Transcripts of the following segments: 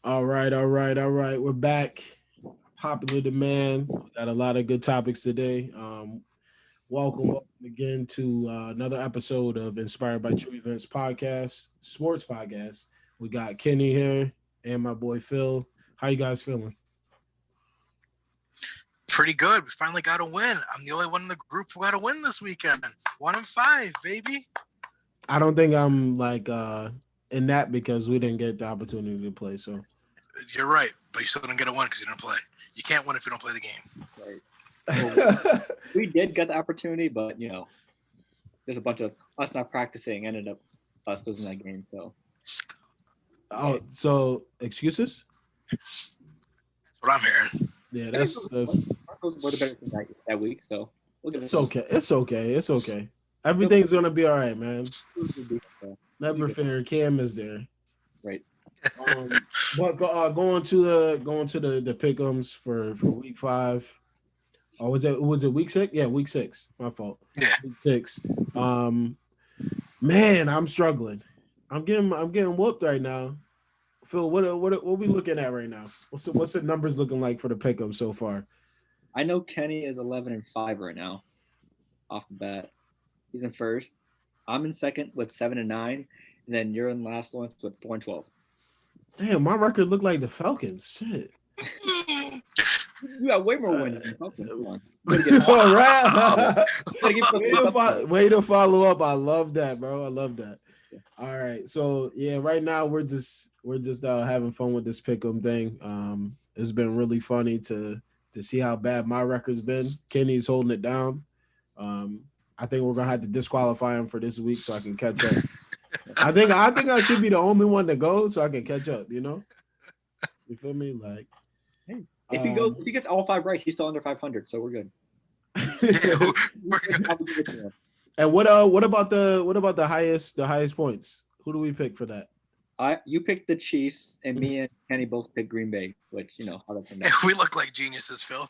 All right. We're back. Popular demand. Got a lot of good topics today. Welcome again to another episode of Inspired by True Events Podcast, Sports Podcast. We got Kenny here and my boy Phil. How you guys feeling? Pretty good. We finally got a win. I'm the only one in the group who got a win this weekend. 1-5, baby. I don't think I'm in that because we didn't get the opportunity to play. So you're right, but you still didn't get a win because you didn't play. You can't win if you don't play the game. Right. Well, we did get the opportunity, but there's a bunch of us not practicing ended up us losing that game. So excuses? That's what I'm hearing. Yeah, that's Broncos were the better team that week, so it's okay. It's okay. Everything's gonna be all right, man. Never fear. Cam is there. Right. But going to the pick'ems for week 5. Oh, was it week 6? Yeah, week 6. My fault. Yeah. Week 6. Man, I'm struggling. I'm getting whooped right now. Phil, what we looking at right now? What's the numbers looking like for the pick'em so far? I know Kenny is 11-5 right now, off the bat. He's in first. I'm in second with 7-9, and then you're in last one with 4-12. Damn, my record looked like the Falcons. Shit. You got way more wins than the Falcons. Come on. All right. Way to follow up. I love that, bro. I love that. All right, so yeah, right now we're just having fun with this pick'em thing. It's been really funny to see how bad my record's been. Kenny's holding it down. I think we're gonna have to disqualify him for this week so I can catch up. I think I should be the only one to go so I can catch up. You feel me? Like, hey, if he gets all 5 right, he's still under 500, so we're good. And what about the highest points? Who do we pick for that? You picked the Chiefs, and me and Kenny both picked Green Bay, which how that turned out. We look like geniuses, Phil.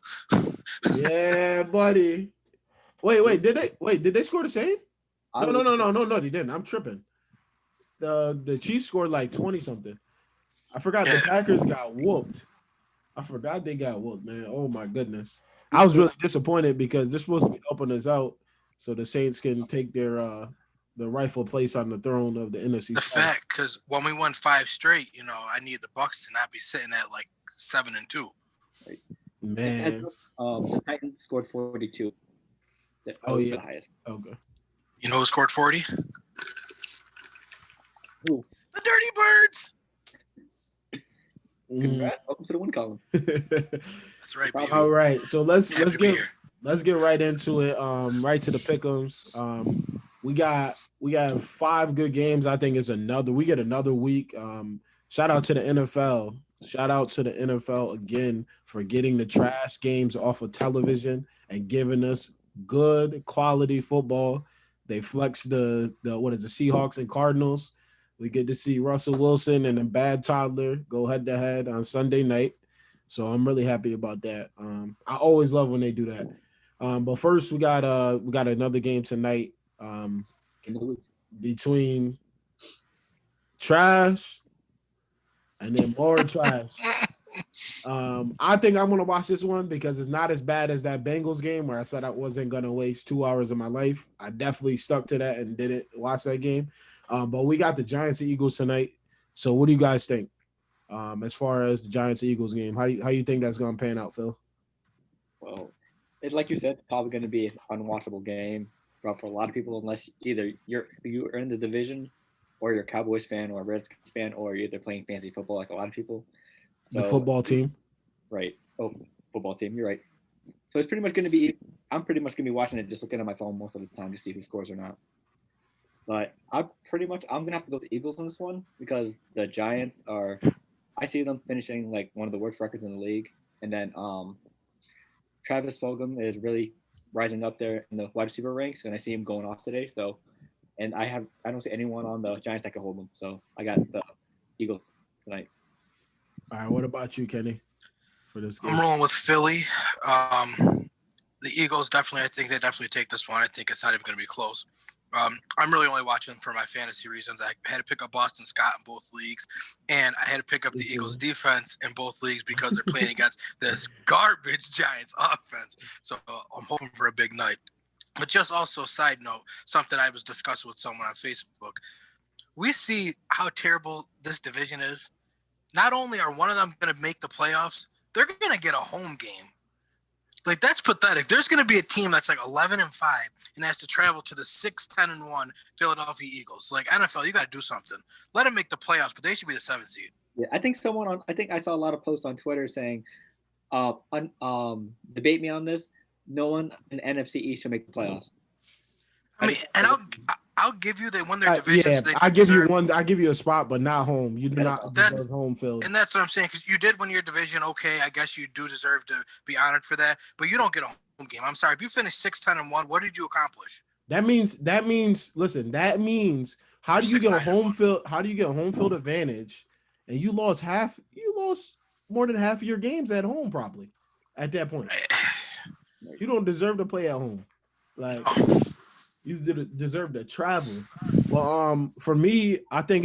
Yeah, buddy. Wait, did they score the same? No, they didn't. I'm tripping. The Chiefs scored like 20 something. I forgot the Packers got whooped. I forgot they got whooped, man. Oh my goodness. I was really disappointed because they're supposed to be helping us out so the Saints can take their the rightful place on the throne of the NFC. The fact, because when we won 5 straight, I need the Bucks to not be sitting at like 7-2. Right. Man, the Titans scored 42. Oh yeah, the highest. Okay. You know who scored 40? Who? The Dirty Birds. Congrats. Welcome to the win column. That's right, baby. All right, so let's get right into it. Right to the pick'ems. We got 5 good games. I think we get another week. Shout out to the NFL. Shout out to the NFL again for getting the trash games off of television and giving us good quality football. They flex the Seahawks and Cardinals. We get to see Russell Wilson and a bad toddler go head to head on Sunday night. So I'm really happy about that. I always love when they do that. But first we got another game tonight between trash and then more trash. I think I'm gonna watch this one because it's not as bad as that Bengals game where I said I wasn't gonna waste 2 hours of my life. I definitely stuck to that and didn't watch that game. But we got the Giants and Eagles tonight. So what do you guys think? As far as the Giants and Eagles game, how you think that's gonna pan out, Phil? Well, it's like you said, probably going to be an unwatchable game for a lot of people, unless either you are in the division, or you're a Cowboys fan, or a Redskins fan, or you're either playing fantasy football like a lot of people. So, the football team, right? Oh, football team. You're right. So it's pretty much going to be. I'm pretty much going to be watching it, just looking at my phone most of the time to see who scores or not. But I'm gonna have to go to Eagles on this one because the Giants are. I see them finishing like one of the worst records in the league, and then Travis Fulgham is really rising up there in the wide receiver ranks, and I see him going off today. So, and I don't see anyone on the Giants that can hold him. So I got the Eagles tonight. All right, what about you, Kenny, for this game? I'm rolling with Philly. The Eagles I think they definitely take this one. I think it's not even going to be close. I'm really only watching for my fantasy reasons. I had to pick up Boston Scott in both leagues, and I had to pick up the Eagles defense in both leagues because they're playing against this garbage Giants offense. So I'm hoping for a big night. But just also, side note, something I was discussing with someone on Facebook. We see how terrible this division is. Not only are one of them going to make the playoffs, they're going to get a home game. Like, that's pathetic. There's going to be a team that's like 11-5 and has to travel to the 6-10-1 Philadelphia Eagles. Like, NFL, you got to do something. Let them make the playoffs, but they should be the 7th seed. Yeah, I think I saw a lot of posts on Twitter saying, debate me on this. No one in NFC East should make the playoffs. I mean, and I'll give you they won their division. Yeah, so I give you one. I give you a spot, but not home. You do not deserve home field. And that's what I'm saying, because you did win your division. Okay, I guess you do deserve to be honored for that, but you don't get a home game. I'm sorry. If you finish 6-10-1, what did you accomplish? That means. Listen, that means how do you get a home field? How do you get a home field advantage? And you lost more than half of your games at home, probably. At that point, you don't deserve to play at home. Like. You deserve to travel. Well, for me, I think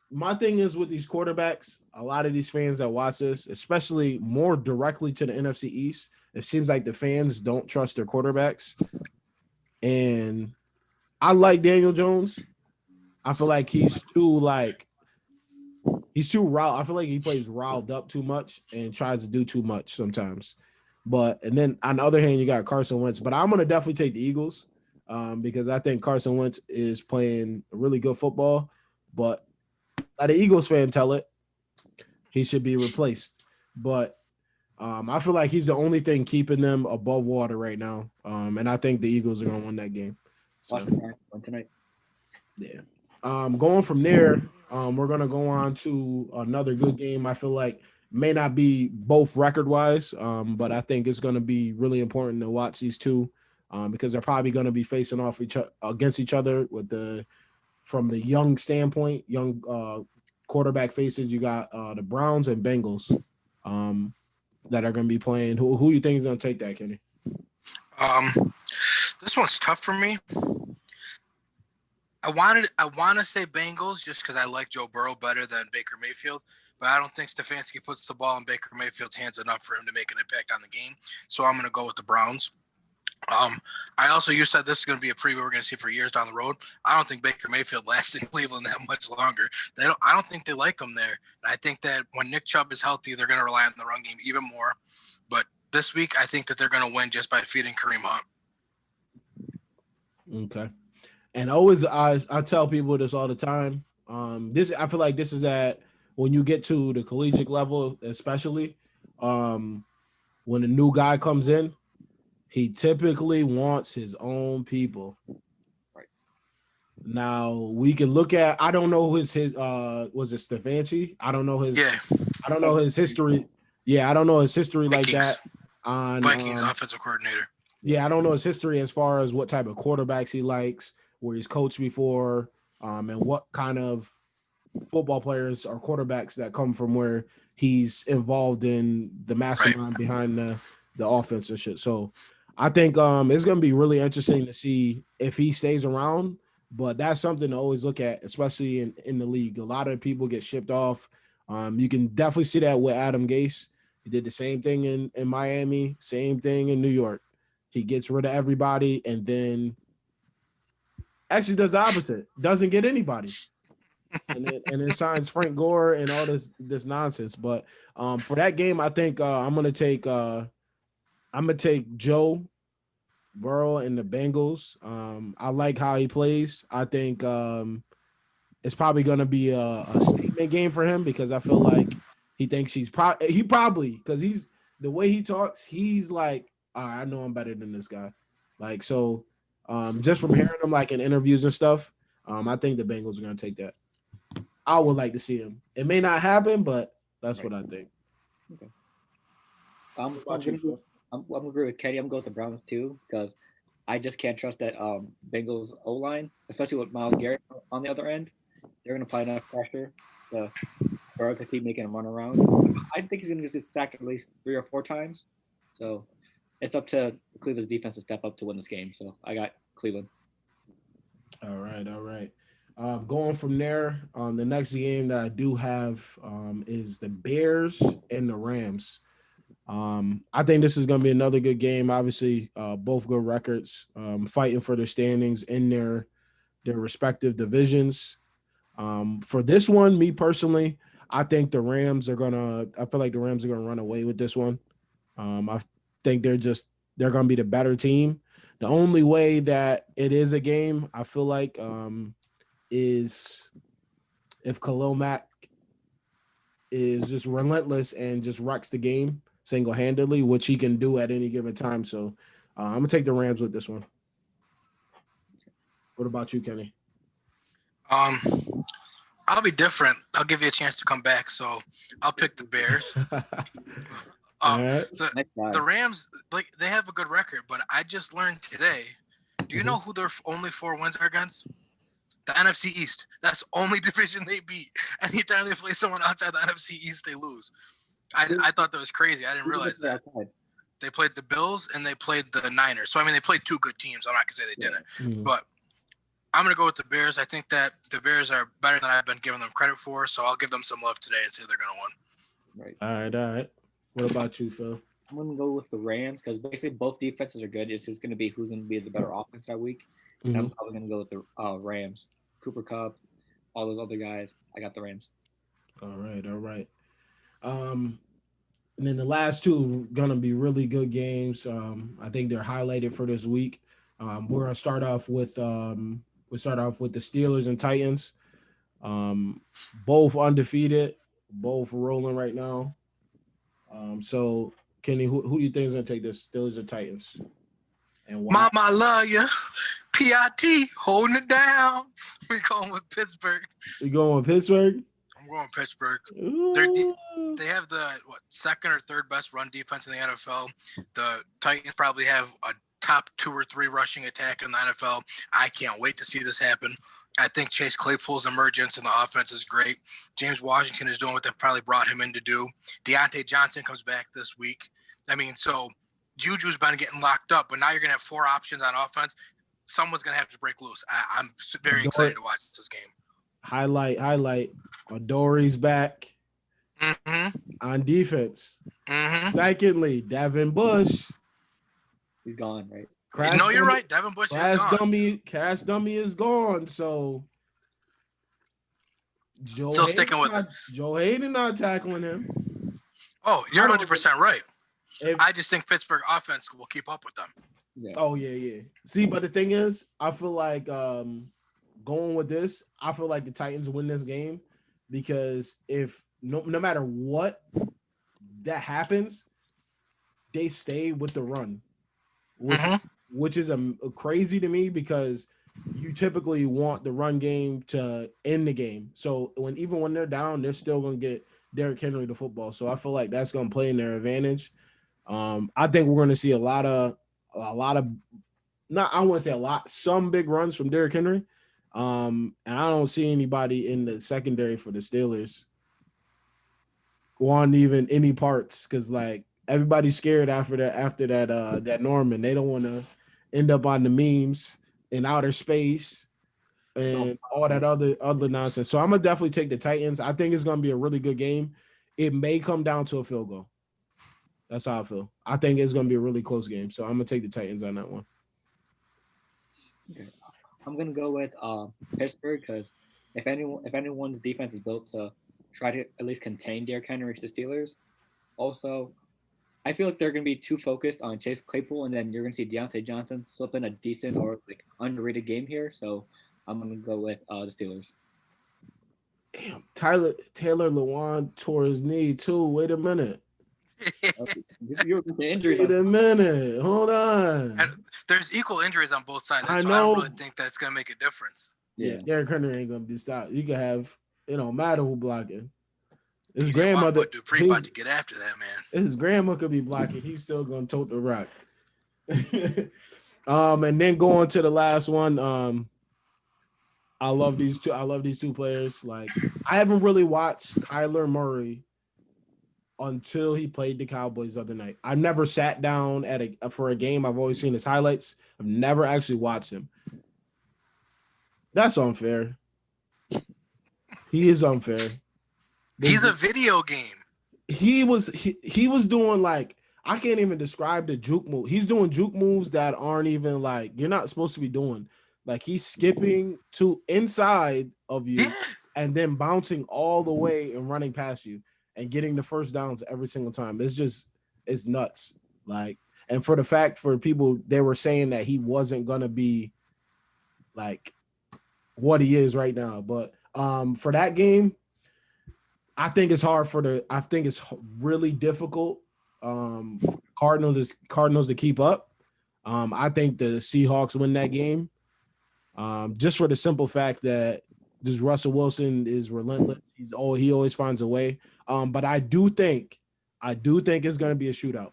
my thing is with these quarterbacks, a lot of these fans that watch this, especially more directly to the NFC East, it seems like the fans don't trust their quarterbacks. And I like Daniel Jones. I feel like he's too riled. I feel like he plays riled up too much and tries to do too much sometimes. And then on the other hand, you got Carson Wentz. But I'm going to definitely take the Eagles because I think Carson Wentz is playing really good football. But let an Eagles fan tell it, he should be replaced. But I feel like he's the only thing keeping them above water right now. And I think the Eagles are going to win that game. So, tonight. Yeah. Going from there, we're going to go on to another good game. I feel like may not be both record-wise, but I think it's going to be really important to watch these two because they're probably going to be facing off against each other from the young standpoint, young quarterback faces. You got the Browns and Bengals that are going to be playing. Who you think is going to take that, Kenny? This one's tough for me. I want to say Bengals just because I like Joe Burrow better than Baker Mayfield. But I don't think Stefanski puts the ball in Baker Mayfield's hands enough for him to make an impact on the game. So I'm going to go with the Browns. You said this is going to be a preview we're going to see for years down the road. I don't think Baker Mayfield lasts in Cleveland that much longer. I don't think they like him there. And I think that when Nick Chubb is healthy, they're going to rely on the run game even more. But this week, I think that they're going to win just by feeding Kareem Hunt. Okay. And always, I tell people this all the time. I feel like this is when you get to the collegiate level, especially when a new guy comes in, he typically wants his own people. Right. Now we can look at. I don't know his was it Stefanski? I don't know his. Yeah. I don't know his history. Yeah, I don't know his history Vikings. Like that. On Vikings offensive coordinator. Yeah, I don't know his history as far as what type of quarterbacks he likes, where he's coached before, and what kind of football players or quarterbacks that come from where he's involved in the mastermind behind the offense and shit. So I think it's going to be really interesting to see if he stays around, but that's something to always look at, especially in the league. A lot of people get shipped off. You can definitely see that with Adam Gase. He did the same thing in Miami, same thing in New York. He gets rid of everybody and then actually does the opposite, doesn't get anybody. and then signs Frank Gore and all this nonsense. But for that game, I think I'm gonna take Joe Burrow and the Bengals. I like how he plays. I think it's probably gonna be a statement game for him because I feel like he thinks he probably because he's the way he talks, he's like, all right, I know I'm better than this guy. Like so, just from hearing him like in interviews and stuff, I think the Bengals are gonna take that. I would like to see him. It may not happen, but that's what I think. Okay. I'm gonna agree with Kenny. I'm going with the Browns too because I just can't trust that Bengals O-line, especially with Myles Garrett on the other end. They're gonna apply enough pressure to Burrow to keep making him run around. I think he's gonna get sacked at least 3 or 4 times. So it's up to Cleveland's defense to step up to win this game. So I got Cleveland. All right. Going from there, the next game that I do have is the Bears and the Rams. I think this is going to be another good game. Obviously, both good records, fighting for their standings in their respective divisions. For this one, me personally, I think the Rams are gonna. I feel like the Rams are gonna run away with this one. I think they're gonna be the better team. The only way that it is a game, I feel like, is if Khalil Mack is just relentless and just wrecks the game single-handedly, which he can do at any given time. So I'm gonna take the Rams with this one. What about you, Kenny? I'll be different. I'll give you a chance to come back, so I'll pick the Bears. Right. The Rams, like, they have a good record, but I just learned today. Do you know who their only 4 wins are against? The NFC East. That's the only division they beat. Anytime they play someone outside the NFC East, they lose. I thought that was crazy. I didn't realize that. They played the Bills and they played the Niners. So, I mean, they played 2 good teams. I'm not going to say they didn't. Mm-hmm. But I'm going to go with the Bears. I think that the Bears are better than I've been giving them credit for, so I'll give them some love today and say they're going to Right. All right. What about you, Phil? I'm going to go with the Rams because basically both defenses are good. It's just going to be who's going to be the better offense that week. And I'm probably going to go with the Rams. Cooper Kupp, all those other guys. I got the Rams. All right. And then the last 2 are going to be really good games. I think they're highlighted for this week. We're going to start off with the Steelers and Titans. Both undefeated, both rolling right now. So Kenny, who do you think is going to take this, Steelers or Titans? And why? Mama, I love you. PIT, holding it down. We're going with Pittsburgh. You going with Pittsburgh? I'm going Pittsburgh. Ooh. They have the second or third best run defense in the NFL. The Titans probably have a top 2 or 3 rushing attack in the NFL. I can't wait to see this happen. I think Chase Claypool's emergence in the offense is great. James Washington is doing what they probably brought him in to do. Deontay Johnson comes back this week. I mean, so Juju's been getting locked up, but now you're going to have 4 options on offense. Someone's going to have to break loose. I'm very excited to watch this game. Highlight. Adori's back on defense. Secondly, Devin Bush. He's gone, right? You're right. Devin Bush is gone. Cass Dummy is gone. So Joe still sticking with it. Joe Hayden not tackling him. Oh, you're 100% right. I just think Pittsburgh offense will keep up with them. Yeah. Oh, yeah. See, but the thing is, I feel like going with this, I feel like the Titans win this game because if no matter what that happens, they stay with the run, which is crazy to me because you typically want the run game to end the game. So even when they're down, they're still going to get Derrick Henry the football. So I feel like that's going to play in their advantage. I think we're going to see a lot of not, I wouldn't say a lot, some big runs from Derrick Henry. And I don't see anybody in the secondary for the Steelers want even any parts because like everybody's scared after that Norman. They don't want to end up on the memes in outer space and all that other nonsense. So I'm gonna definitely take the Titans. I think it's gonna be a really good game. It may come down to a field goal. That's how I feel. I think it's gonna be a really close game. So I'm gonna take the Titans on that one. I'm gonna go with Pittsburgh because if anyone's defense is built to try to at least contain Derrick Henry to Steelers, also I feel like they're gonna be too focused on Chase Claypool, and then you're gonna see Deontay Johnson slip in a decent or like underrated game here. So I'm gonna go with the Steelers. Damn, Taylor Lewan tore his knee too. Wait a minute. Wait a minute. Hold on. And there's equal injuries on both sides. That's I why I know. don't really think that's gonna make a difference. Yeah, Derrick Henry ain't gonna be stopped. You can have, it don't matter who blocking. His grandmother Dupree about to get after that, man. His grandma could be blocking. He's still gonna tote the rock. And then going to the last one. I love these two players. Like I haven't really watched Kyler Murray until he played the Cowboys the other night. I never sat down for a game. I've always seen his highlights. I've never actually watched him. That's unfair. He is unfair. He's a video game. He was doing like, I can't even describe the juke move. He's doing juke moves that aren't even like you're not supposed to be doing. Like he's skipping to inside of you and then bouncing all the way and running past you and getting the first downs every single time. It's nuts. Like, and for the fact for people, they were saying that he wasn't gonna be like what he is right now. But for that game, I think it's really difficult. Cardinals to keep up. I think the Seahawks win that game. Just for the simple fact that this Russell Wilson is relentless. He always finds a way. But I do think it's going to be a shootout.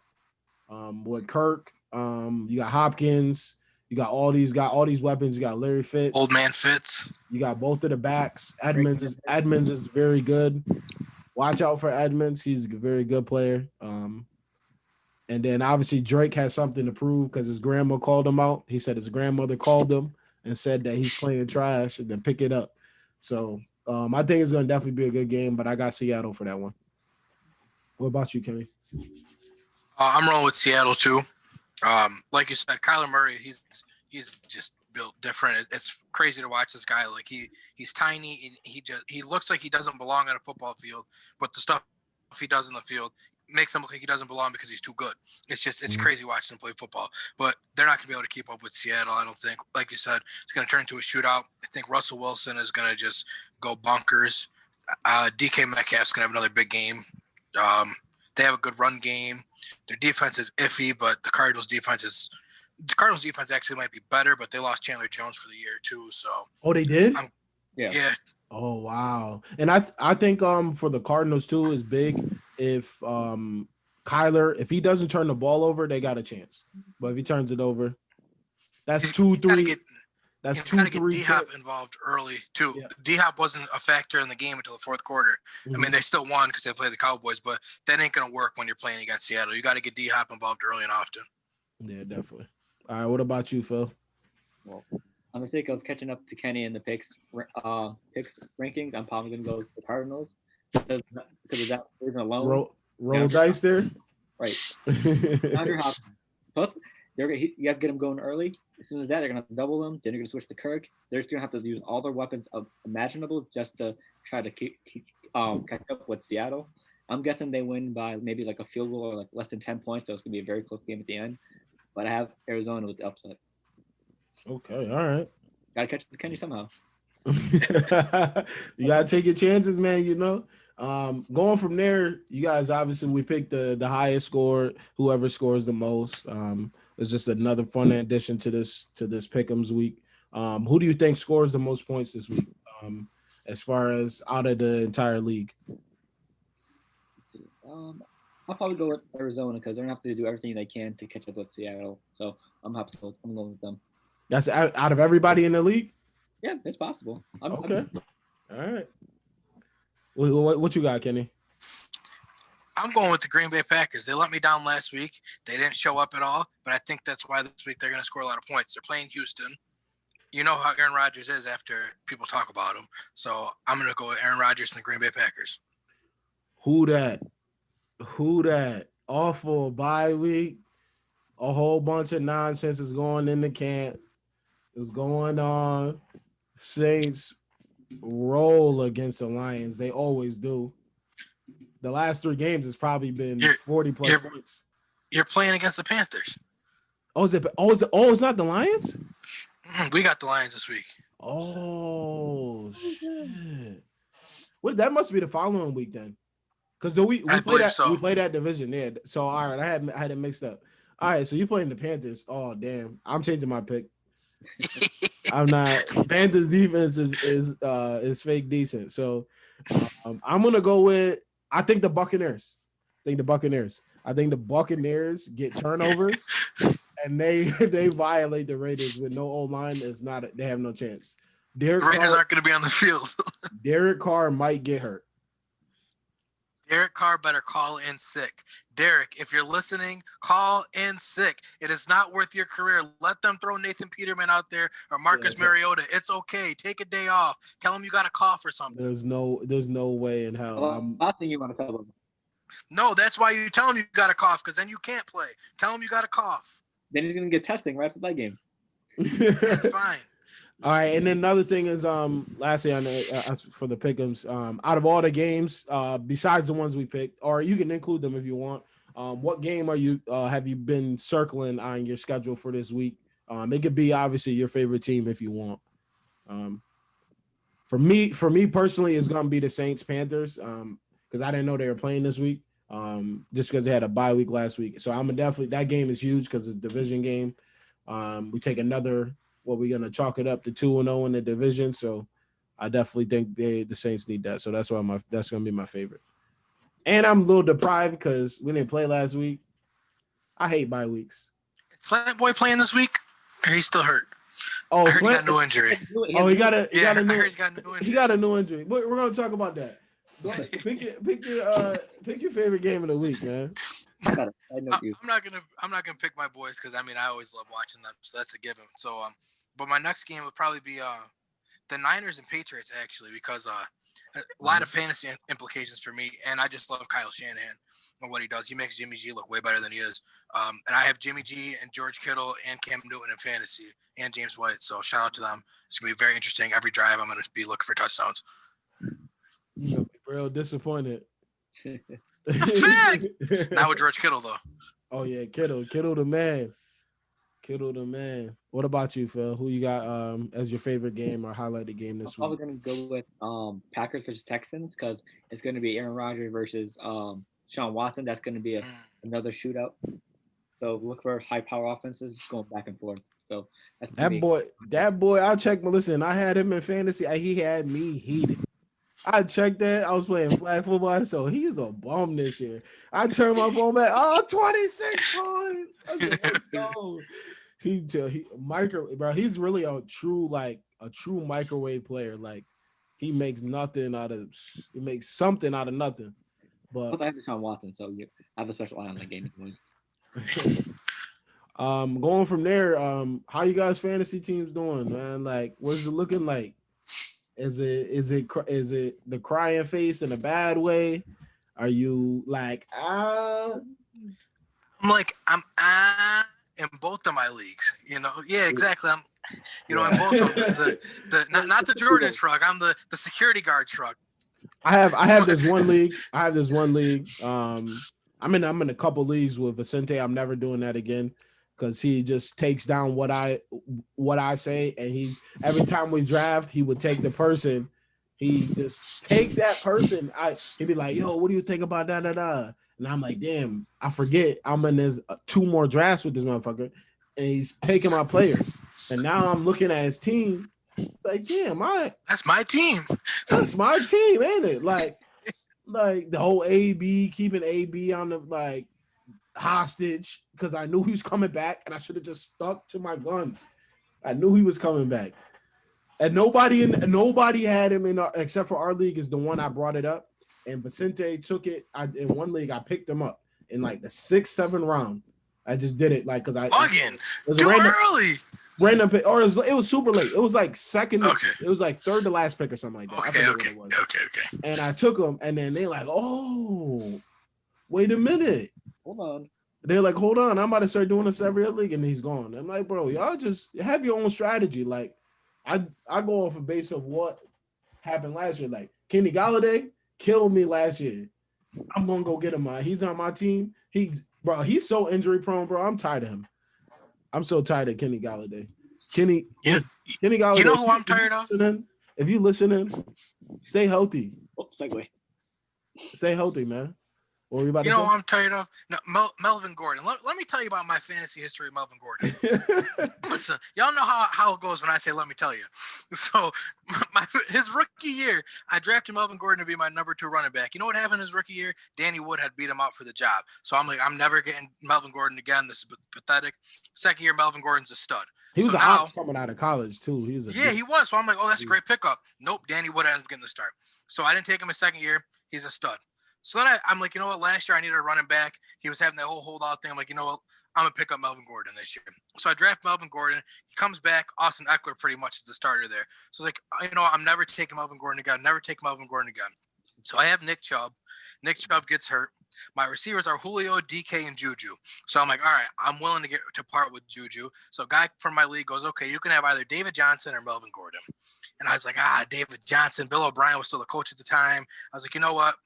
With Kirk, you got Hopkins, you got all these weapons. You got Larry Fitz, old man Fitz. You got both of the backs. Edmonds is very good. Watch out for Edmonds. He's a very good player. And then obviously Drake has something to prove because his grandma called him out. He said his grandmother called him and said that he's playing trash and then pick it up. So I think it's going to definitely be a good game, but I got Seattle for that one. What about you, Kenny? I'm rolling with Seattle too. Like you said, Kyler Murray, he's just built different. It's crazy to watch this guy. Like he's tiny and he looks like he doesn't belong on a football field, but the stuff he does in the field makes him look like he doesn't belong because he's too good. It's crazy watching him play football, but they're not going to be able to keep up with Seattle. I don't think. Like you said, it's going to turn into a shootout. I think Russell Wilson is going to just go bonkers. DK Metcalf's going to have another big game. They have a good run game. Their defense is iffy, but the Cardinals defense actually might be better, but they lost Chandler Jones for the year too. So they did? Yeah. Oh wow. And I think for the Cardinals too is big if Kyler, if he doesn't turn the ball over, they got a chance. But if he turns it over, that's 2-3. That's 2-3. Get D-Hop involved early too. Yeah. D-Hop wasn't a factor in the game until the fourth quarter. Mm-hmm. I mean, they still won because they played the Cowboys, but that ain't gonna work when you're playing against Seattle. You got to get D-Hop involved early and often. Yeah, definitely. All right, what about you, Phil? Well, on the sake of catching up to Kenny in the picks rankings, I'm probably gonna go with the Cardinals because of that reason alone. Roll dice there. Right. Plus, you have to get them going early. As soon as that, they're gonna have to double them. Then you're gonna switch to Kirk. They're just gonna have to use all their weapons imaginable just to try to keep catch up with Seattle. I'm guessing they win by maybe like a field goal or like less than 10 points. So it's gonna be a very close game at the end. But I have Arizona with the upset. Okay, all right. Gotta catch the Kenny somehow. You gotta take your chances, man. You know. Going from there, you guys obviously we picked the highest score, whoever scores the most. It's just another fun addition to this Pick'ems week. Who do you think scores the most points this week? As far as out of the entire league. I'll probably go with Arizona because they're gonna have to do everything they can to catch up with Seattle. So I'm going with them. That's out of everybody in the league? Yeah, it's possible. Okay. All right. What you got, Kenny? I'm going with the Green Bay Packers. They let me down last week. They didn't show up at all, but I think that's why this week they're going to score a lot of points. They're playing Houston. You know how Aaron Rodgers is after people talk about him. So I'm going to go with Aaron Rodgers and the Green Bay Packers. Who that? Awful bye week. A whole bunch of nonsense is going in the camp. It's going on. Saints roll against the Lions. They always do. The last 3 games has probably been 40+ points. You're playing against the Panthers. It's not the Lions? We got the Lions this week. Oh shit. What that must be the following week then. Because we play that division. Yeah. So all right, I had it mixed up. All right, so you playing the Panthers. Oh damn. I'm changing my pick. I'm not. Panthers defense is fake decent. So I'm gonna go with I think the Buccaneers. I think the Buccaneers get turnovers and they violate the Raiders with no O-line. They have no chance. Raiders aren't gonna be on the field. Derek Carr might get hurt. Derek Carr better call in sick. Derek, if you're listening, call in sick. It is not worth your career. Let them throw Nathan Peterman out there or Marcus Mariota. It's okay. Take a day off. Tell them you got a cough or something. There's no way in hell. Last thing you want to tell them. No, that's why you tell them you got a cough, because then you can't play. Tell them you got a cough. Then he's gonna get testing right after that game. That's fine. All right, and then another thing is, lastly on for the pick'ems, out of all the games, besides the ones we picked, or you can include them if you want. What game have you been circling on your schedule for this week? It could be obviously your favorite team if you want. For me personally, it's gonna be the Saints Panthers, because I didn't know they were playing this week, just because they had a bye week last week. So I'm definitely, that game is huge because it's a division game. We take another. Well, we're gonna chalk it up to 2-0 in the division, so I definitely think the Saints need that. So that's why that's gonna be my favorite. And I'm a little deprived because we didn't play last week. I hate bye weeks. Is Slant Boy playing this week? Or he's still hurt? Oh, I heard he got no injury. Oh, he got a new injury. He got a new injury. But we're gonna talk about that. Pick your favorite game of the week, man. I'm not gonna pick my boys because I always love watching them, so that's a given. So but my next game would probably be the Niners and Patriots, actually, because a lot of fantasy implications for me, and I just love Kyle Shanahan and what he does. He makes Jimmy G look way better than he is. And I have Jimmy G and George Kittle and Cam Newton in fantasy, and James White. So shout out to them. It's gonna be very interesting. Every drive, I'm gonna be looking for touchdowns. You're gonna be real disappointed. Not with George Kittle though. Oh yeah, Kittle the man. Kittle the man. What about you, Phil? Who you got as your favorite game or highlighted game this week? I'm probably gonna go with Packers versus Texans because it's gonna be Aaron Rodgers versus Sean Watson. That's gonna be another shootout. So look for high power offenses just going back and forth. So that's that boy. I'll check. Listen, I had him in fantasy. He had me heated. I checked that. I was playing flag football, so he's a bum this year. I turned my phone back. 26 points. I said, let's go. He's really a true microwave player. Like he makes something out of nothing. But I have Deshaun Watson, so I have a special eye on that game. Going from there, how you guys fantasy teams doing, man? Like, what's it looking like? Is it the crying face in a bad way? Are you like I'm in both of my leagues, Yeah, exactly. I'm, in both of them. Not the Jordan truck. I'm the security guard truck. I have this one league. I'm in a couple leagues with Vicente. I'm never doing that again because he just takes down what I say, and every time we draft, he would take the person. He just take that person. He'd be like, "Yo, what do you think about da da da?" And I'm like, "Damn, I forget. I'm in this 2 more drafts with this motherfucker, and he's taking my players." And now I'm looking at his team. It's like, damn, that's my team. That's my team, ain't it? Like the whole AB, keeping AB on the hostage because I knew he was coming back and I should have just stuck to my guns. I knew he was coming back. And nobody had him in except for our league is the one I brought it up. And Vicente took it. In one league, I picked him up in the 6th, 7th round. I just did it because it was too early. Random pick, or it was super late. It was second. Okay. It was 3rd to last pick or something like that. Okay. And I took him, and then they oh, wait a minute, hold on. They're like, hold on, I'm about to start doing this every other league, and he's gone. I'm like, bro, y'all just have your own strategy. I go off a base of what happened last year. Kenny Galladay killed me last year. I'm gonna go get him. He's on my team. He's so injury prone, bro. I'm tired of him. I'm so tired of Kenny Galladay. Kenny Galladay. You know who I'm tired of? If you listening, stay healthy. Oh, segue. Stay healthy, man. What were you about to say? You know who I'm tired of? No, Melvin Gordon. Let me tell you about my fantasy history of Melvin Gordon. Listen, y'all know how it goes when I say let me tell you. So his rookie year, I drafted Melvin Gordon to be my number 2 running back. You know what happened his rookie year? Danny Wood had beat him out for the job. So I'm like, I'm never getting Melvin Gordon again. This is pathetic. Second year, Melvin Gordon's a stud. He was an ops coming out of college too. He was. So I'm like, oh, that's a great pickup. Nope, Danny Wood ends up getting the start. So I didn't take him a second year. He's a stud. So then I'm like, you know what? Last year I needed a running back. He was having that whole holdout thing. I'm like, you know what? I'm going to pick up Melvin Gordon this year. So I draft Melvin Gordon. He comes back. Austin Eckler pretty much is the starter there. So like, you know, I'm never taking Melvin Gordon again. Never take Melvin Gordon again. So I have Nick Chubb. Nick Chubb gets hurt. My receivers are Julio, DK, and Juju. So I'm like, all right, I'm willing to part with Juju. So a guy from my league goes, okay, you can have either David Johnson or Melvin Gordon. And I was like, David Johnson. Bill O'Brien was still the coach at the time. I was like, you know what?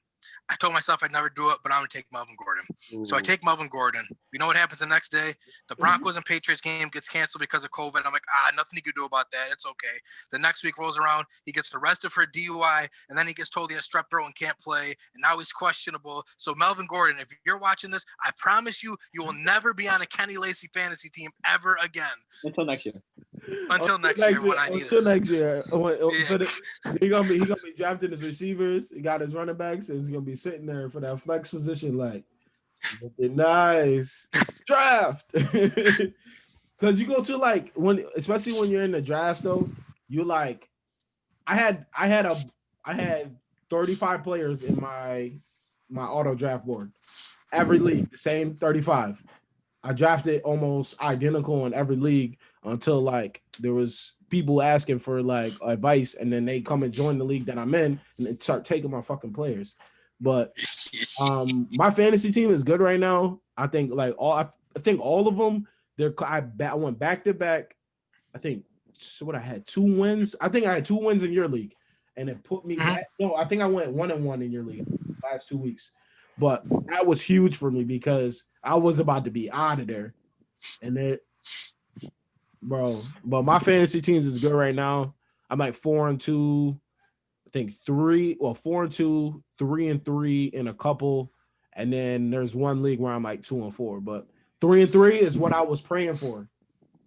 I told myself I'd never do it, but I'm going to take Melvin Gordon. Ooh. So I take Melvin Gordon. You know what happens the next day? The Broncos and Patriots game gets canceled because of COVID. I'm like, nothing you can do about that. It's okay. The next week rolls around. He gets arrested for a DUI, and then he gets told he has strep throat and can't play, and now he's questionable. So Melvin Gordon, if you're watching this, I promise you, you will never be on a Kenny Lacy fantasy team ever again. Until next year. Until next year when I need it. Until next year. So he's gonna be drafting his receivers. He got his running backs, and he's gonna be sitting there for that flex position, like nice draft. Because you go to like especially when you're in the draft, though, you like I had 35 players in my auto draft board. Every league, the same 35. I drafted almost identical in every league until like there was people asking for like advice, and then they come and join the league that I'm in and then start taking my fucking players. But my fantasy team is good right now. I think like I think all of them. I went back to back. I think I had 2 wins. I think I had 2 wins in your league, and it put me back. No, I think I went 1-1 in your league last 2 weeks. But that was huge for me because I was about to be out of there. And but my fantasy teams is good right now. I'm like 4-2, I think 4-2, 3-3 in a couple. And then there's one league where I'm like 2-4. But 3-3 is what I was praying for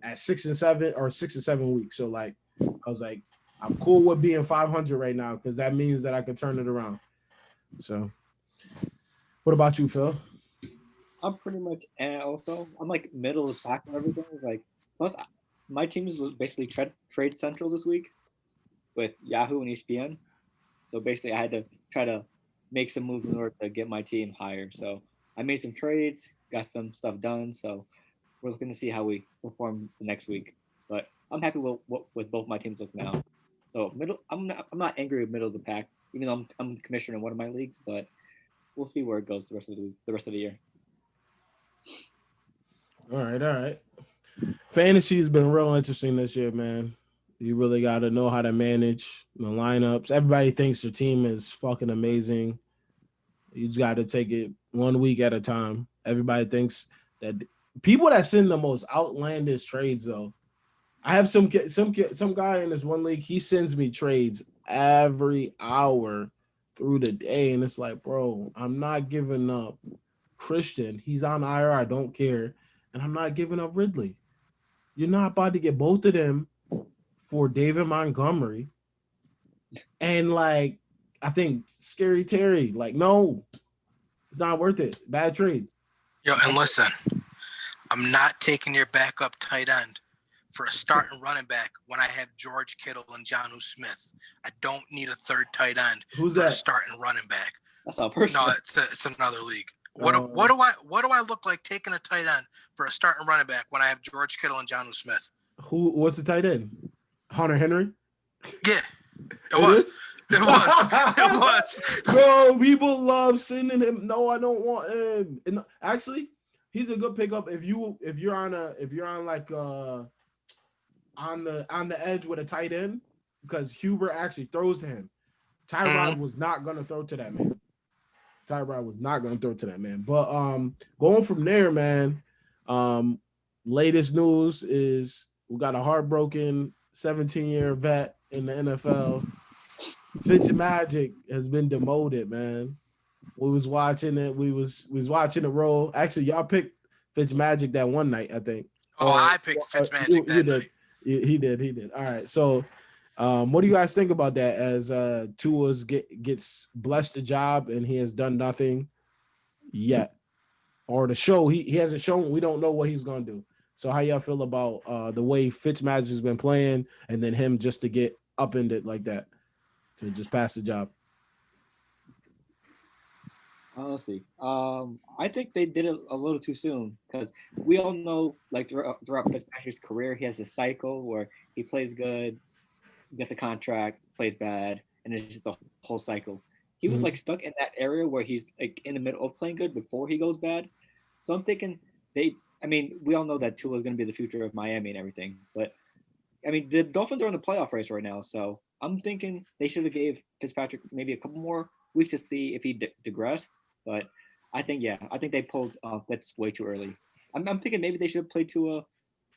at 6-7 or 6 or 7 weeks. So like I was like, I'm cool with being 500 right now because that means that I can turn it around. So what about you, Phil? I'm pretty much also. I'm like middle of the pack and everything. Like, plus my team was basically trade central this week with Yahoo and ESPN. So basically, I had to try to make some moves in order to get my team higher. So I made some trades, got some stuff done. So we're looking to see how we perform the next week. But I'm happy with both my teams look now. So middle, I'm not angry with middle of the pack, even though I'm commissioner in one of my leagues, but we'll see where it goes the rest of the year. All right. Fantasy's been real interesting this year, man. You really got to know how to manage the lineups. Everybody thinks their team is fucking amazing. You just got to take it 1 week at a time. Everybody thinks that people that send the most outlandish trades, though. I have some guy in this one league. He sends me trades every hour through the day, and it's like, bro, I'm not giving up Christian. He's on IR. I don't care, and I'm not giving up Ridley. You're not about to get both of them for David Montgomery, and like I think Scary Terry. Like, no, it's not worth it. Bad trade. Yo, and listen, I'm not taking your backup tight end for a starting running back when I have George Kittle and Jonnu Smith. I don't need a third tight end. Who's for that? A starting running back. That's not personal. No, it's another league. What do I look like taking a tight end for a starting running back when I have George Kittle and Jonnu Smith? What's the tight end? Hunter Henry? Yeah, it was. It was. Bro, people love sending him. No, I don't want him. And actually, he's a good pickup if you're on the edge with a tight end, because Huber actually throws to him. Tyrod was not gonna throw to that man. But going from there, man. Latest news is we got a heartbroken 17-year vet in the NFL. Fitzmagic has been demoted, man. We was watching it. We was watching the roll. Actually, y'all picked Fitzmagic that one night, I think. I picked Fitzmagic that night. He did. All right. So, what do you guys think about that? As Tua gets blessed the job and he has done nothing yet, or the show he hasn't shown. We don't know what he's gonna do. So, how y'all feel about the way Fitzmagic has been playing, and then him just to get upended like that, to just pass the job? Let's see. I think they did it a little too soon because we all know, like throughout Fitzpatrick's career, he has a cycle where he plays good, gets a contract, plays bad, and it's just a whole cycle. He was like Mhm. stuck in that area where he's like in the middle of playing good before he goes bad. So I'm thinking they. I mean, we all know that Tua is going to be the future of Miami and everything, but I mean, the Dolphins are in the playoff race right now, so I'm thinking they should have gave Fitzpatrick maybe a couple more weeks to see if he digressed. But I think they pulled Fitz way too early. I'm thinking maybe they should have played to a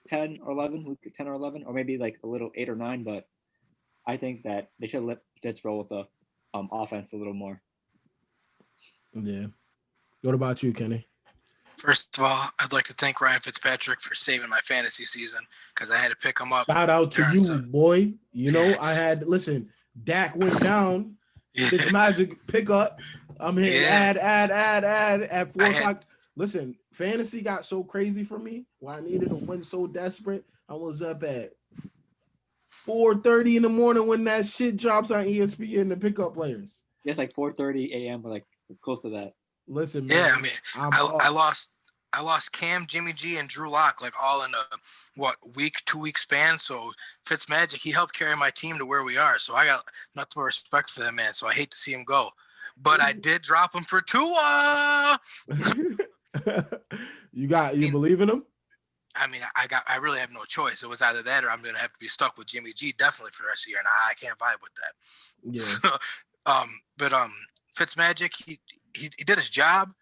10 or 11, week 10 or 11, or maybe like a little 8 or 9. But I think that they should have let Fitz roll with the offense a little more. Yeah. What about you, Kenny? First of all, I'd like to thank Ryan Fitzpatrick for saving my fantasy season because I had to pick him up Shout out to during you, some. boy. You know, I had listen. Dak went down. This magic pickup. I'm hitting Yeah. add at 4 o'clock. had Listen, fantasy got so crazy for me where I needed to win so desperate. I was up at 4:30 in the morning when that shit drops on ESPN to pick up players. Yeah, it's like 4:30 a.m. or like close to that. Listen, Yeah, man, I mean, I'm I up. lost Cam, Jimmy G, and Drew Lock like all in a 2 week span. So Fitzmagic, he helped carry my team to where we are. So I got nothing but respect for that man. So I hate to see him go, but I did drop him for Tua. You believe in him? I mean, I really have no choice. It was either that or I'm gonna have to be stuck with Jimmy G definitely for the rest of the year, and I can't vibe with that. Yeah. So, but Fitzmagic, he did his job.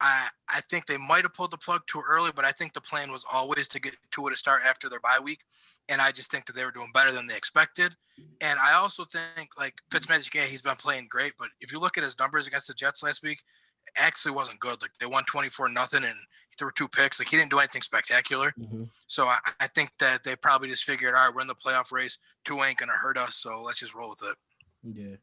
I think they might have pulled the plug too early, but I think the plan was always to get Tua to start after their bye week, and I just think that they were doing better than they expected. And I also think like Fitzmagic, yeah, he's been playing great, but if you look at his numbers against the Jets last week, it actually wasn't good. Like they won 24-0, and he threw 2 picks. Like he didn't do anything spectacular. Mm-hmm. So I think that they probably just figured, all right, we're in the playoff race. Tua ain't gonna hurt us, so let's just roll with it. Yeah.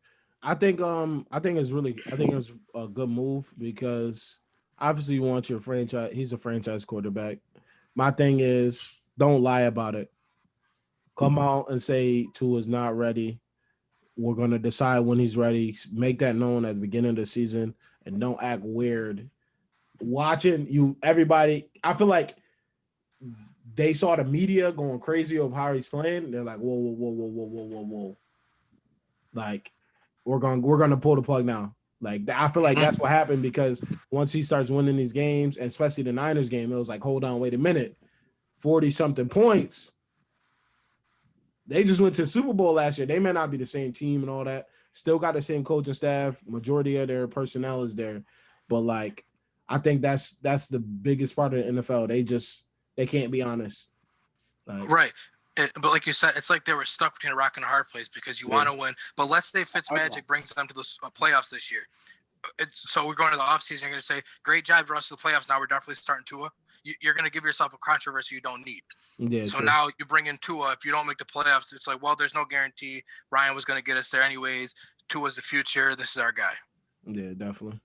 I think it's a good move because obviously you want your franchise. He's a franchise quarterback. My thing is don't lie about it. Come out and say Tua's not ready. We're gonna decide when he's ready. Make that known at the beginning of the season and don't act weird. Watching you, everybody, I feel like they saw the media going crazy of how he's playing. They're like, whoa, whoa, whoa, whoa, whoa, whoa, whoa, whoa. Like, we're gonna pull the plug now. Like, I feel like that's what happened because once he starts winning these games, and especially the Niners game, it was like, hold on, wait a minute, 40 something points. They just went to the Super Bowl last year. They may not be the same team and all that. Still got the same coaching staff. Majority of their personnel is there, but like, I think that's the biggest part of the NFL. They can't be honest. Like, Right. But like you said, it's like they were stuck between a rock and a hard place because you want to win. But let's say Fitzmagic brings them to the playoffs this year. So we're going to the offseason. You're going to say, great job, Russ, the playoffs. Now we're definitely starting Tua. You're going to give yourself a controversy you don't need. yeah. So True. now you bring in Tua. If you don't make the playoffs, it's like, well, there's no guarantee. Ryan was going to get us there anyways. Tua's the future. This is our guy. Yeah, definitely.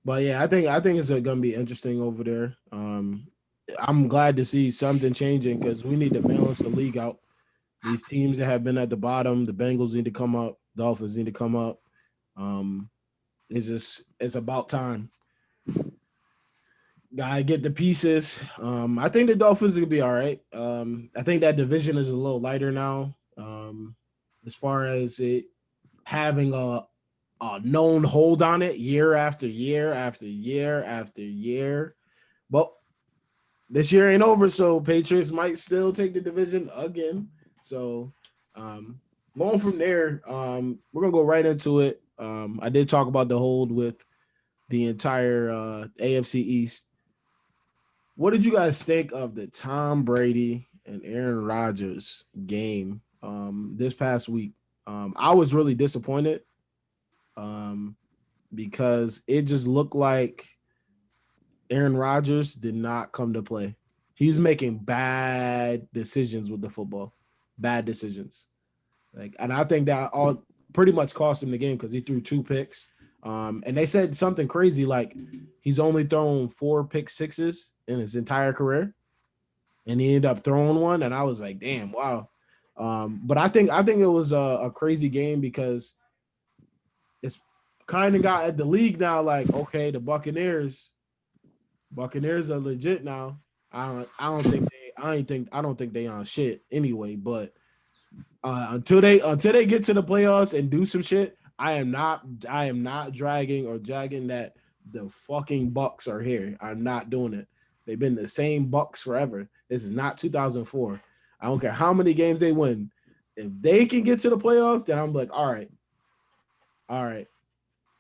But yeah, I think it's gonna be interesting over there. I'm glad to see something changing because we need to balance the league out. These teams that have been at the bottom, the Bengals need to come up, Dolphins need to come up. It's about time. Gotta get the pieces. I think the Dolphins will be all right. I think that division is a little lighter now. As far as it having a known hold on it year after year after year after year. But this year ain't over, so Patriots might still take the division again. So going from there, we're gonna go right into it. I did talk about the hold with the entire AFC East. What did you guys think of the Tom Brady and Aaron Rodgers game this past week? I was really disappointed because it just looked like Aaron Rodgers did not come to play. He was making bad decisions with the football, bad decisions. And I think that all pretty much cost him the game because he threw 2 picks. And they said something crazy like he's only thrown 4 pick sixes in his entire career, and he ended up throwing one. And I was like, damn, wow. But I think it was a crazy game because kind of got at the league now. Like, okay, the Buccaneers are legit now. I don't think they on shit anyway. But until they get to the playoffs and do some shit, I am not dragging or dragging that the fucking Bucks are here. I'm not doing it. They've been the same Bucks forever. This is not 2004. I don't care how many games they win. If they can get to the playoffs, then I'm like, all right.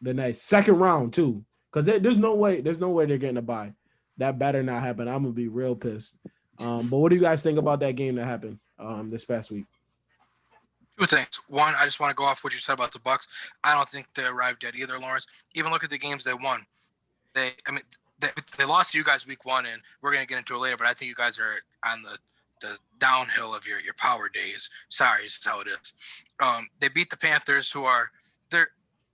The next second round too, because there's no way they're getting a bye. That better not happen. I'm gonna be real pissed. But what do you guys think about that game that happened this past week? Two things. One, I just want to go off what you said about the Bucks. I don't think they arrived yet either, Lawrence. Even look at the games they won. They lost to you guys week 1, and we're gonna get into it later. But I think you guys are on the downhill of your power days. Sorry, it's how it is. They beat the Panthers, who are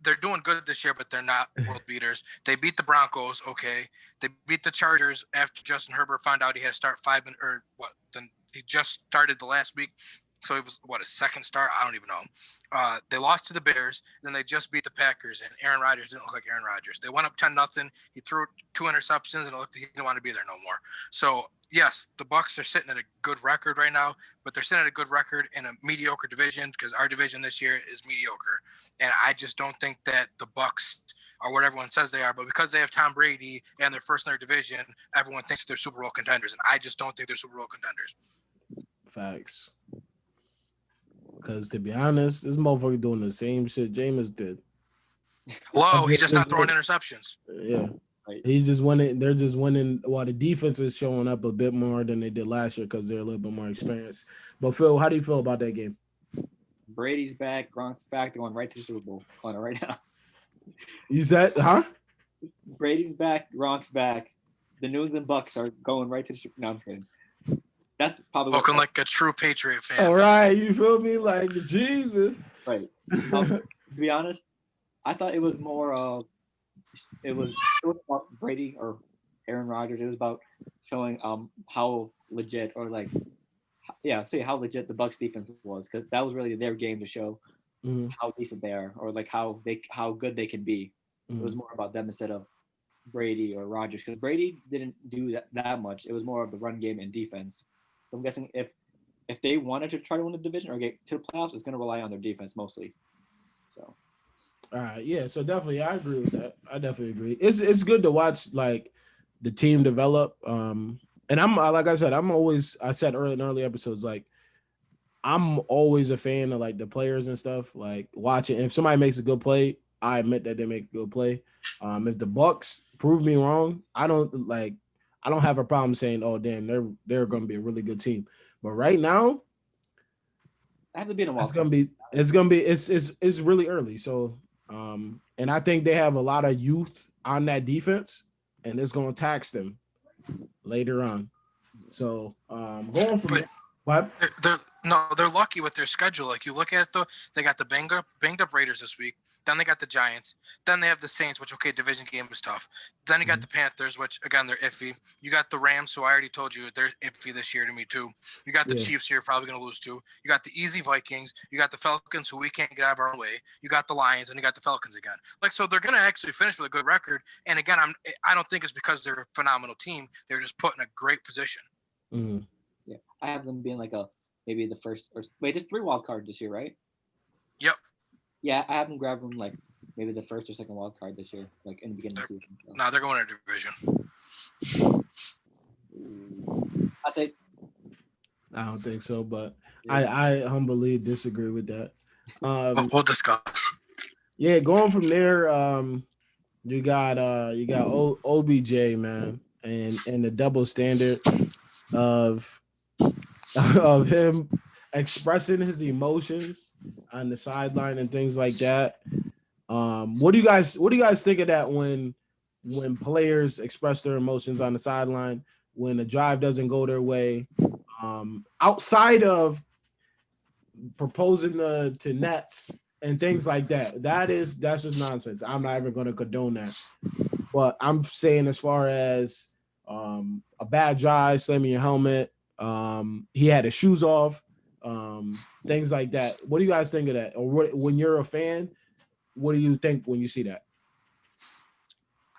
they're doing good this year, but they're not world beaters. They beat the Broncos, okay. They beat the Chargers after Justin Herbert found out he had to start then he just started the last week. So it was, his second start? I don't even know. They lost to the Bears. Then they just beat the Packers, and Aaron Rodgers didn't look like Aaron Rodgers. They went up 10-0. He threw 2 interceptions, and it looked like he didn't want to be there no more. So, yes, the Bucs are sitting at a good record right now, but they're sitting at a good record in a mediocre division because our division this year is mediocre. And I just don't think that the Bucs are what everyone says they are, but because they have Tom Brady and they're first in their division, everyone thinks they're Super Bowl contenders, and I just don't think they're Super Bowl contenders. Facts. Because to be honest, this motherfucker doing the same shit Jameis did. Hello, he's just not throwing interceptions. Yeah. He's just winning. They're just winning while the defense is showing up a bit more than they did last year because they're a little bit more experienced. But Phil, how do you feel about that game? Brady's back, Gronk's back. They're going right to the Super Bowl on it right now. You said, huh? Brady's back, Gronk's back. The New England Bucks are going right to the Super Bowl. No, I'm kidding. That's probably looking like a true Patriot fan. All right, you feel me? Like Jesus. Right. To be honest, I thought it was more. It was about Brady or Aaron Rodgers. It was about showing how legit how legit the Bucs defense was, because that was really their game to show how decent they are, or like how good they can be. It was more about them instead of Brady or Rodgers, because Brady didn't do that much. It was more of the run game and defense. So I'm guessing if they wanted to try to win the division or get to the playoffs, it's going to rely on their defense mostly. So. All right, yeah. So definitely, I agree with that. I definitely agree. It's good to watch like the team develop. And I'm like I said, I said early in early episodes, like I'm always a fan of like the players and stuff. Like watching if somebody makes a good play, I admit that they make a good play. If the Bucs prove me wrong, I don't have a problem saying, "Oh, damn, they're going to be a really good team." But right now, I have to be in a it's really early. So, and I think they have a lot of youth on that defense, and it's going to tax them later on. So, going from what? They're lucky with their schedule. Like you look at it though, they got the banged up Raiders this week. Then they got the Giants. Then they have the Saints, which division game is tough. Then you got the Panthers, which again they're iffy. You got the Rams, who I already told you they're iffy this year to me too. You got the Chiefs, who you're probably going to lose to. You got the easy Vikings. You got the Falcons, who we can't get out of our own way. You got the Lions, and you got the Falcons again. Like so, they're going to actually finish with a good record. And again, I don't think it's because they're a phenomenal team. They're just put in a great position. Mm-hmm. Yeah, I have them being like maybe the first or wait, there's 3 wild cards this year, right? Yep. Yeah, I haven't grabbed them like maybe the first or second wild card this year, like in the beginning of the season. So. No, they're going to division. I don't think so, but I humbly disagree with that. We'll discuss. Yeah, going from there, you got OBJ, man, and the double standard of him expressing his emotions on the sideline and things like that. What do you guys think of that when players express their emotions on the sideline, when a drive doesn't go their way, outside of proposing to nets and things like that? That's just nonsense. I'm not even going to condone that. But I'm saying as far as a bad drive, slamming your helmet, he had his shoes off, things like that. What do you guys think of that? Or when you're a fan, what do you think when you see that?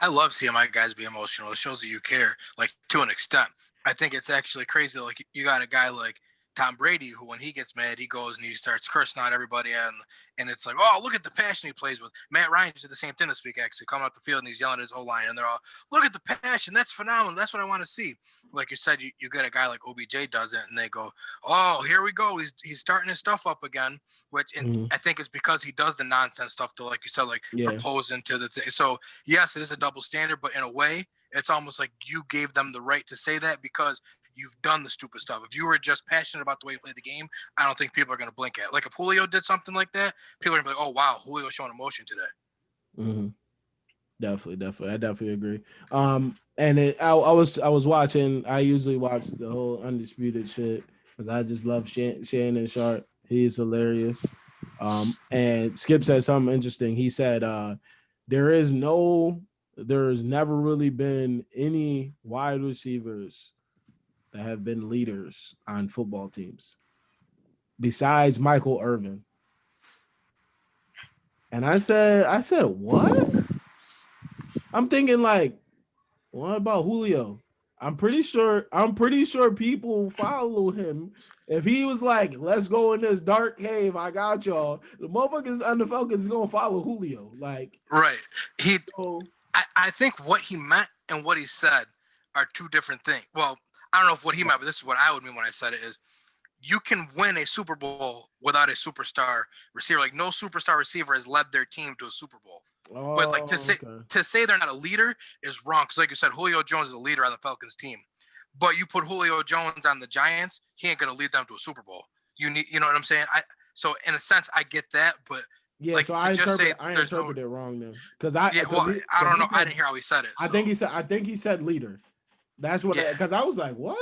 I love seeing my guys be emotional. It shows that you care, like, to an extent. I think it's actually crazy. Like, you got a guy like Tom Brady, who when he gets mad, he goes and he starts cursing out everybody, and it's like, oh, look at the passion he plays with. Matt Ryan did the same thing this week, actually, coming off the field and he's yelling at his O-line, and they're all, look at the passion. That's phenomenal. That's what I want to see. Like you said, you get a guy like OBJ does it, and they go, oh, here we go. He's starting his stuff up again, which I think is because he does the nonsense stuff to, like you said, like propose into the thing. So, yes, it is a double standard, but in a way, it's almost like you gave them the right to say that because you've done the stupid stuff. If you were just passionate about the way you play the game, I don't think people are going to blink at it. Like if Julio did something like that, people are going to be like, oh, wow, Julio's showing emotion today. Mm-hmm. Definitely. I definitely agree. And I was watching, I usually watch the whole Undisputed shit because I just love Shannon Sharp. He's hilarious. And Skip said something interesting. He said, there's never really been any wide receivers that have been leaders on football teams besides Michael Irvin. And I said, what? I'm thinking like, what about Julio? I'm pretty sure people follow him. If he was like, let's go in this dark cave, I got y'all, the motherfuckers on the Falcons is gonna follow Julio. Like, right. I think what he meant and what he said are two different things. Well, I don't know if what he meant, but this is what I would mean when I said it is you can win a Super Bowl without a superstar receiver. Like no superstar receiver has led their team to a Super Bowl. Oh, but like to say they're not a leader is wrong. Because like you said, Julio Jones is a leader on the Falcons team. But you put Julio Jones on the Giants, he ain't gonna lead them to a Super Bowl. You know what I'm saying? So in a sense, I get that, but yeah. Like, so I interpreted it wrong then. Because I don't know. I didn't hear how he said it. I think he said leader. That's what because I was like, what?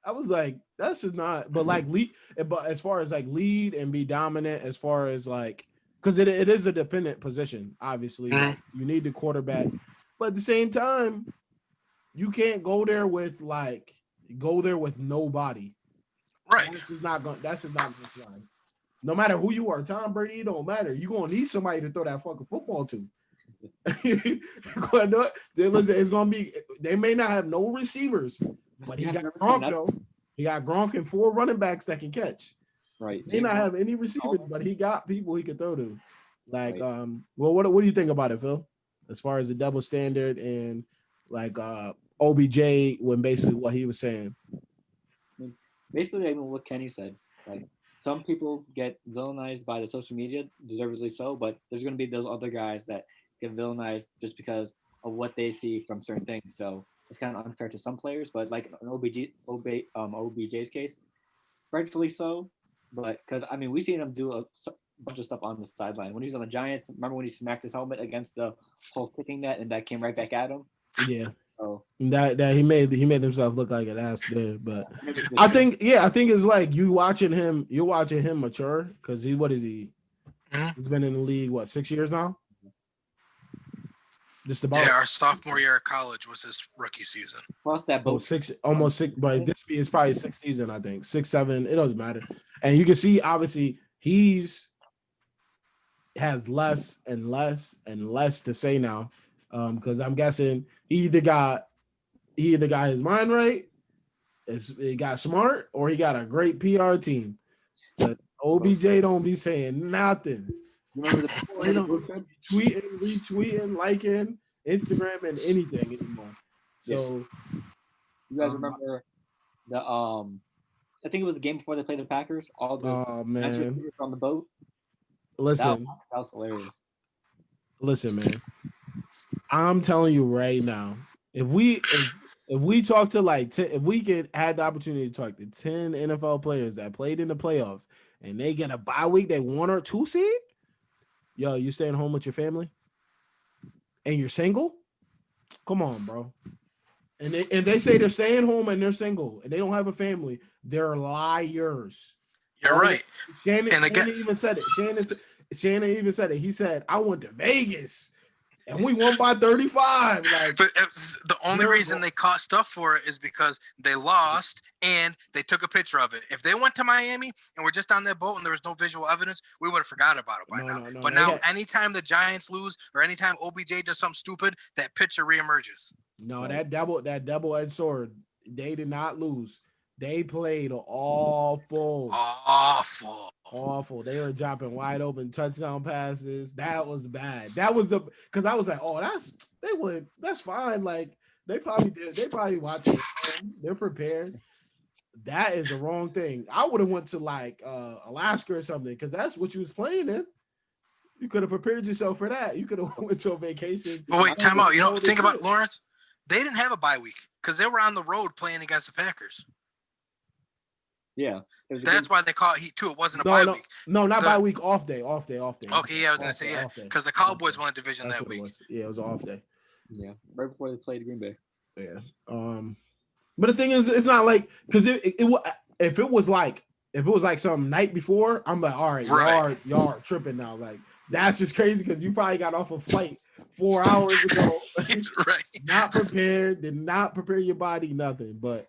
I was like, that's just not. But like lead, but as far as like lead and be dominant, as far as like, because it is a dependent position. Obviously, like, you need the quarterback, but at the same time, you can't go there with nobody. Right. That's just not going to fly. No matter who you are, Tom Brady, it don't matter. You're gonna need somebody to throw that fucking football to. Listen, it's gonna be. They may not have no receivers, but he got Gronk though. He got Gronk and 4 running backs that can catch. Right. He may not have any receivers, but he got people he could throw to. Like, well, what do you think about it, Phil? As far as the double standard and like OBJ, when basically what he was saying. Basically, even what Kenny said. Like, some people get villainized by the social media, deservedly so, but there's going to be those other guys that get villainized just because of what they see from certain things. So it's kind of unfair to some players, but like in OBJ's case, rightfully so. But because I mean, we've seen him do a bunch of stuff on the sideline. When he was on the Giants, remember when he smacked his helmet against the whole kicking net, and that came right back at him? Yeah. So that he made himself look like an ass there. But I think it's like you're watching him mature because what is he? He's been in the league 6 years now. Just about. Yeah, our sophomore year of college was his rookie season. Plus that boat. Almost 6, but this is probably 6th season, I think. 6, 7, it doesn't matter. And you can see obviously has less and less and less to say now. Because I'm guessing he either got his mind right, he got smart, or he got a great PR team. But OBJ don't be saying nothing. He don't be tweeting, retweeting, liking Instagram and anything anymore. So you guys remember the I think it was the game before they played the Packers. All the man on the boat. Listen, that was hilarious. Listen, man. I'm telling you right now, if we talk to if we could have the opportunity to talk to 10 NFL players that played in the playoffs and they get a bye week, they 1 or 2 seed, yo, you staying home with your family and you're single? Come on, bro. And they say they're staying home and they're single and they don't have a family. They're liars. You're right. Shannon even said it. Shannon even said it. He said, I went to Vegas. and we won by 35. Like, but the only reason they caught stuff for it is because they lost and they took a picture of it. If they went to Miami and were just on that boat and there was no visual evidence, we would have forgot about it by now. No, but now, anytime the Giants lose or anytime OBJ does something stupid, that picture reemerges. No, that double-edged sword. They did not lose. They played awful. They were dropping wide open touchdown passes. That was bad. That was because I was like, oh, that's fine. Like they probably did. They probably watched it. They're prepared. That is the wrong thing. I would have went to like Alaska or something because that's what you was playing in. You could have prepared yourself for that. You could have went to a vacation. But wait, time out. Think about it, Lawrence. They didn't have a bye week because they were on the road playing against the Packers. Yeah. That's why they call it heat too. It wasn't a bye week. No, not bye week. Off day. Okay, yeah, I was going to say, yeah, because the Cowboys won a division that week. It was an off day. Yeah, right before they played Green Bay. Yeah. But the thing is, it's not like because if it was like some night before, I'm like, all right, y'all are tripping now. Like that's just crazy because you probably got off a flight 4 hours ago. Right. Not prepared. Did not prepare your body. Nothing. But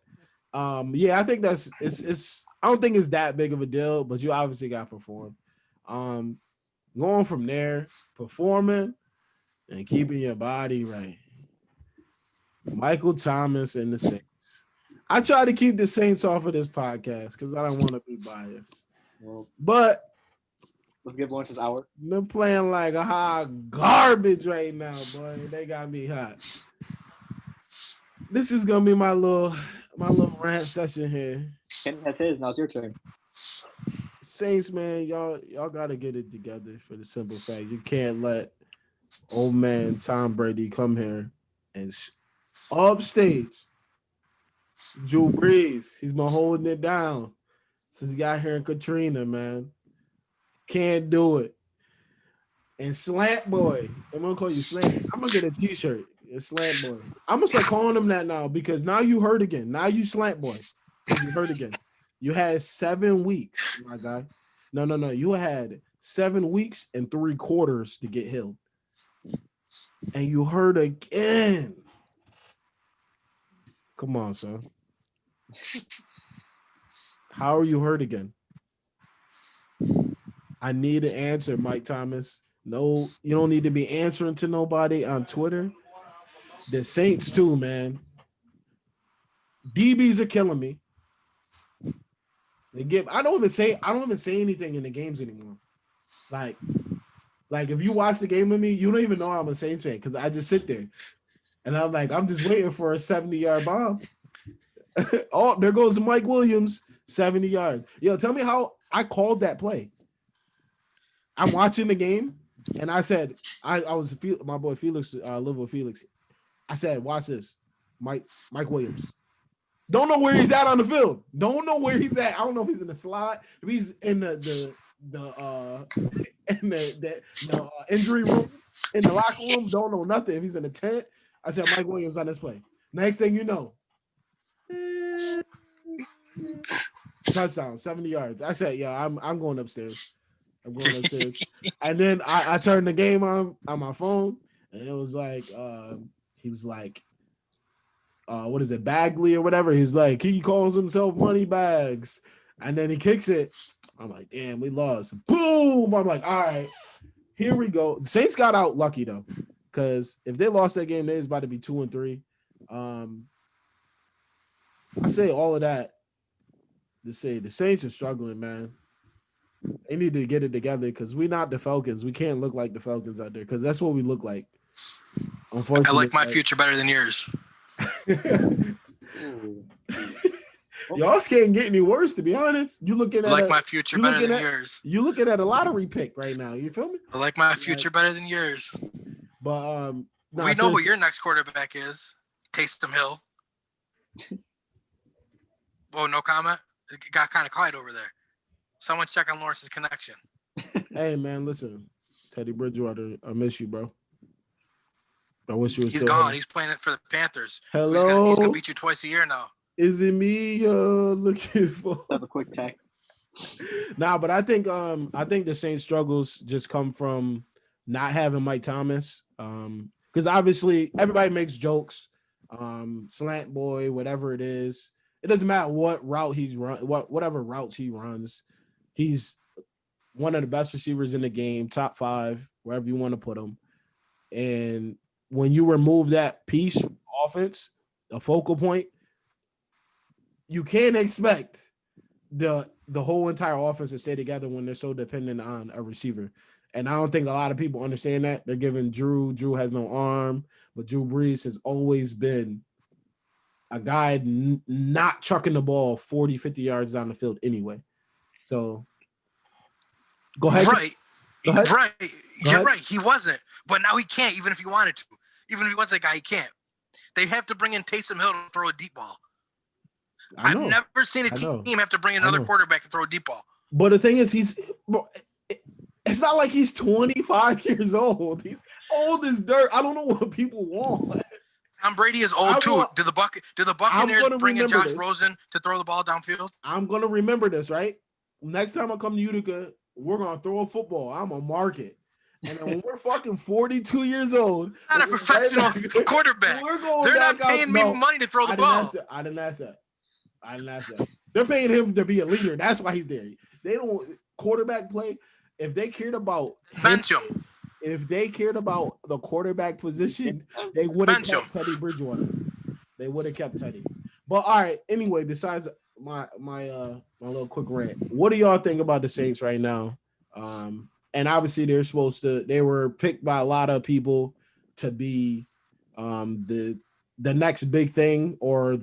yeah, I think it's. I don't think it's that big of a deal. But you obviously got to perform. Going from there, performing and keeping your body right. Michael Thomas and the Saints. I try to keep the Saints off of this podcast because I don't want to be biased. Well, but let's give Lawrence his hour. They're playing like a hot garbage right now, boy. They got me hot. This is gonna be my little rant session here. Ken has his. Now it's your turn. Saints, man, y'all gotta get it together for the simple fact you can't let old man Tom Brady come here and upstage Drew Brees. He's been holding it down since he got here in Katrina, man. Can't do it. And Slant Boy, I'm gonna call you Slant. I'm gonna get a T-shirt. It's Slant Boy. I'm gonna start calling him that now because now you hurt again. Now you Slant Boy. You hurt again. You had 7 weeks, my guy. No. You had 7 weeks and 3 quarters to get healed. And you hurt again. Come on, son. How are you hurt again? I need an answer, Mike Thomas. No, you don't need to be answering to nobody on Twitter. The Saints too, man. DBs are killing me. I don't even say anything in the games anymore. Like if you watch the game with me, you don't even know I'm a Saints fan because I just sit there and I'm like, I'm just waiting for a 70-yard bomb. Oh, there goes Mike Williams, 70 yards. Yo, tell me how I called that play. I'm watching the game, and I said, I was my boy Felix, live with Felix. I said, watch this, Mike Williams. Don't know where he's at on the field. Don't know where he's at. I don't know if he's in the slot, if he's in the injury room, in the locker room. Don't know nothing. If he's in the tent, I said Mike Williams on this play. Next thing you know, touchdown, 70 yards. I said, yeah, I'm going upstairs. And then I turned the game on my phone, and it was like he was like, what is it, Bagley or whatever? He's like, he calls himself Money Bags, and then he kicks it. I'm like, damn, we lost. Boom! I'm like, all right, here we go. The Saints got out lucky though, because if they lost that game, they was about to be 2-3. I say all of that to say the Saints are struggling, man. They need to get it together because we're not the Falcons. We can't look like the Falcons out there because that's what we look like. Unfortunately, I like my future better than yours. Y'all's can't get any worse, to be honest. You looking at my future better than yours. You looking at a lottery pick right now. You feel me? I like my future better than yours. But we know who your next quarterback is. Taysom Hill. Oh, no comment. It got kind of quiet over there. Someone check on Lawrence's connection. Hey man, listen, Teddy Bridgewater, I miss you, bro. I wish you were. He's gone. He's playing it for the Panthers. Hello. He's gonna beat you twice a year now. Is it me looking for? Have a quick tech. Nah, but I think the Saints struggles just come from not having Mike Thomas. Because obviously everybody makes jokes. Slant boy, whatever it is. It doesn't matter what route he's run, whatever routes he runs. He's one of the best receivers in the game, top 5, wherever you want to put him. And when you remove that piece from offense, a focal point, you can't expect the whole entire offense to stay together when they're so dependent on a receiver. And I don't think a lot of people understand that. They're giving Drew has no arm, but Drew Brees has always been a guy not chucking the ball 40, 50 yards down the field anyway. So go ahead. Right. Go ahead. Right. Go You're ahead. right. He wasn't. But now he can't, even if he wanted to. Even if he was that guy, he can't. They have to bring in Taysom Hill to throw a deep ball. I've never seen a team have to bring another quarterback to throw a deep ball. But the thing is, it's not like he's 25 years old. He's old as dirt. I don't know what people want. Tom Brady is old too. Did the Buccaneers bring in Josh Rosen to throw the ball downfield? I'm gonna remember this, right? Next time I come to Utica, we're gonna throw a football. I'm gonna mark it. And then when we're fucking 42 years old, not a professional quarterback. They're not paying me money to throw the ball. I didn't ask that. They're paying him to be a leader. That's why he's there. They don't quarterback play. If they cared about bench him. If they cared about the quarterback position, they would have kept Teddy Bridgewater. They would have kept Teddy. But all right. Anyway, besides my little quick rant, what do y'all think about the Saints right now? And obviously they were picked by a lot of people to be the next big thing, or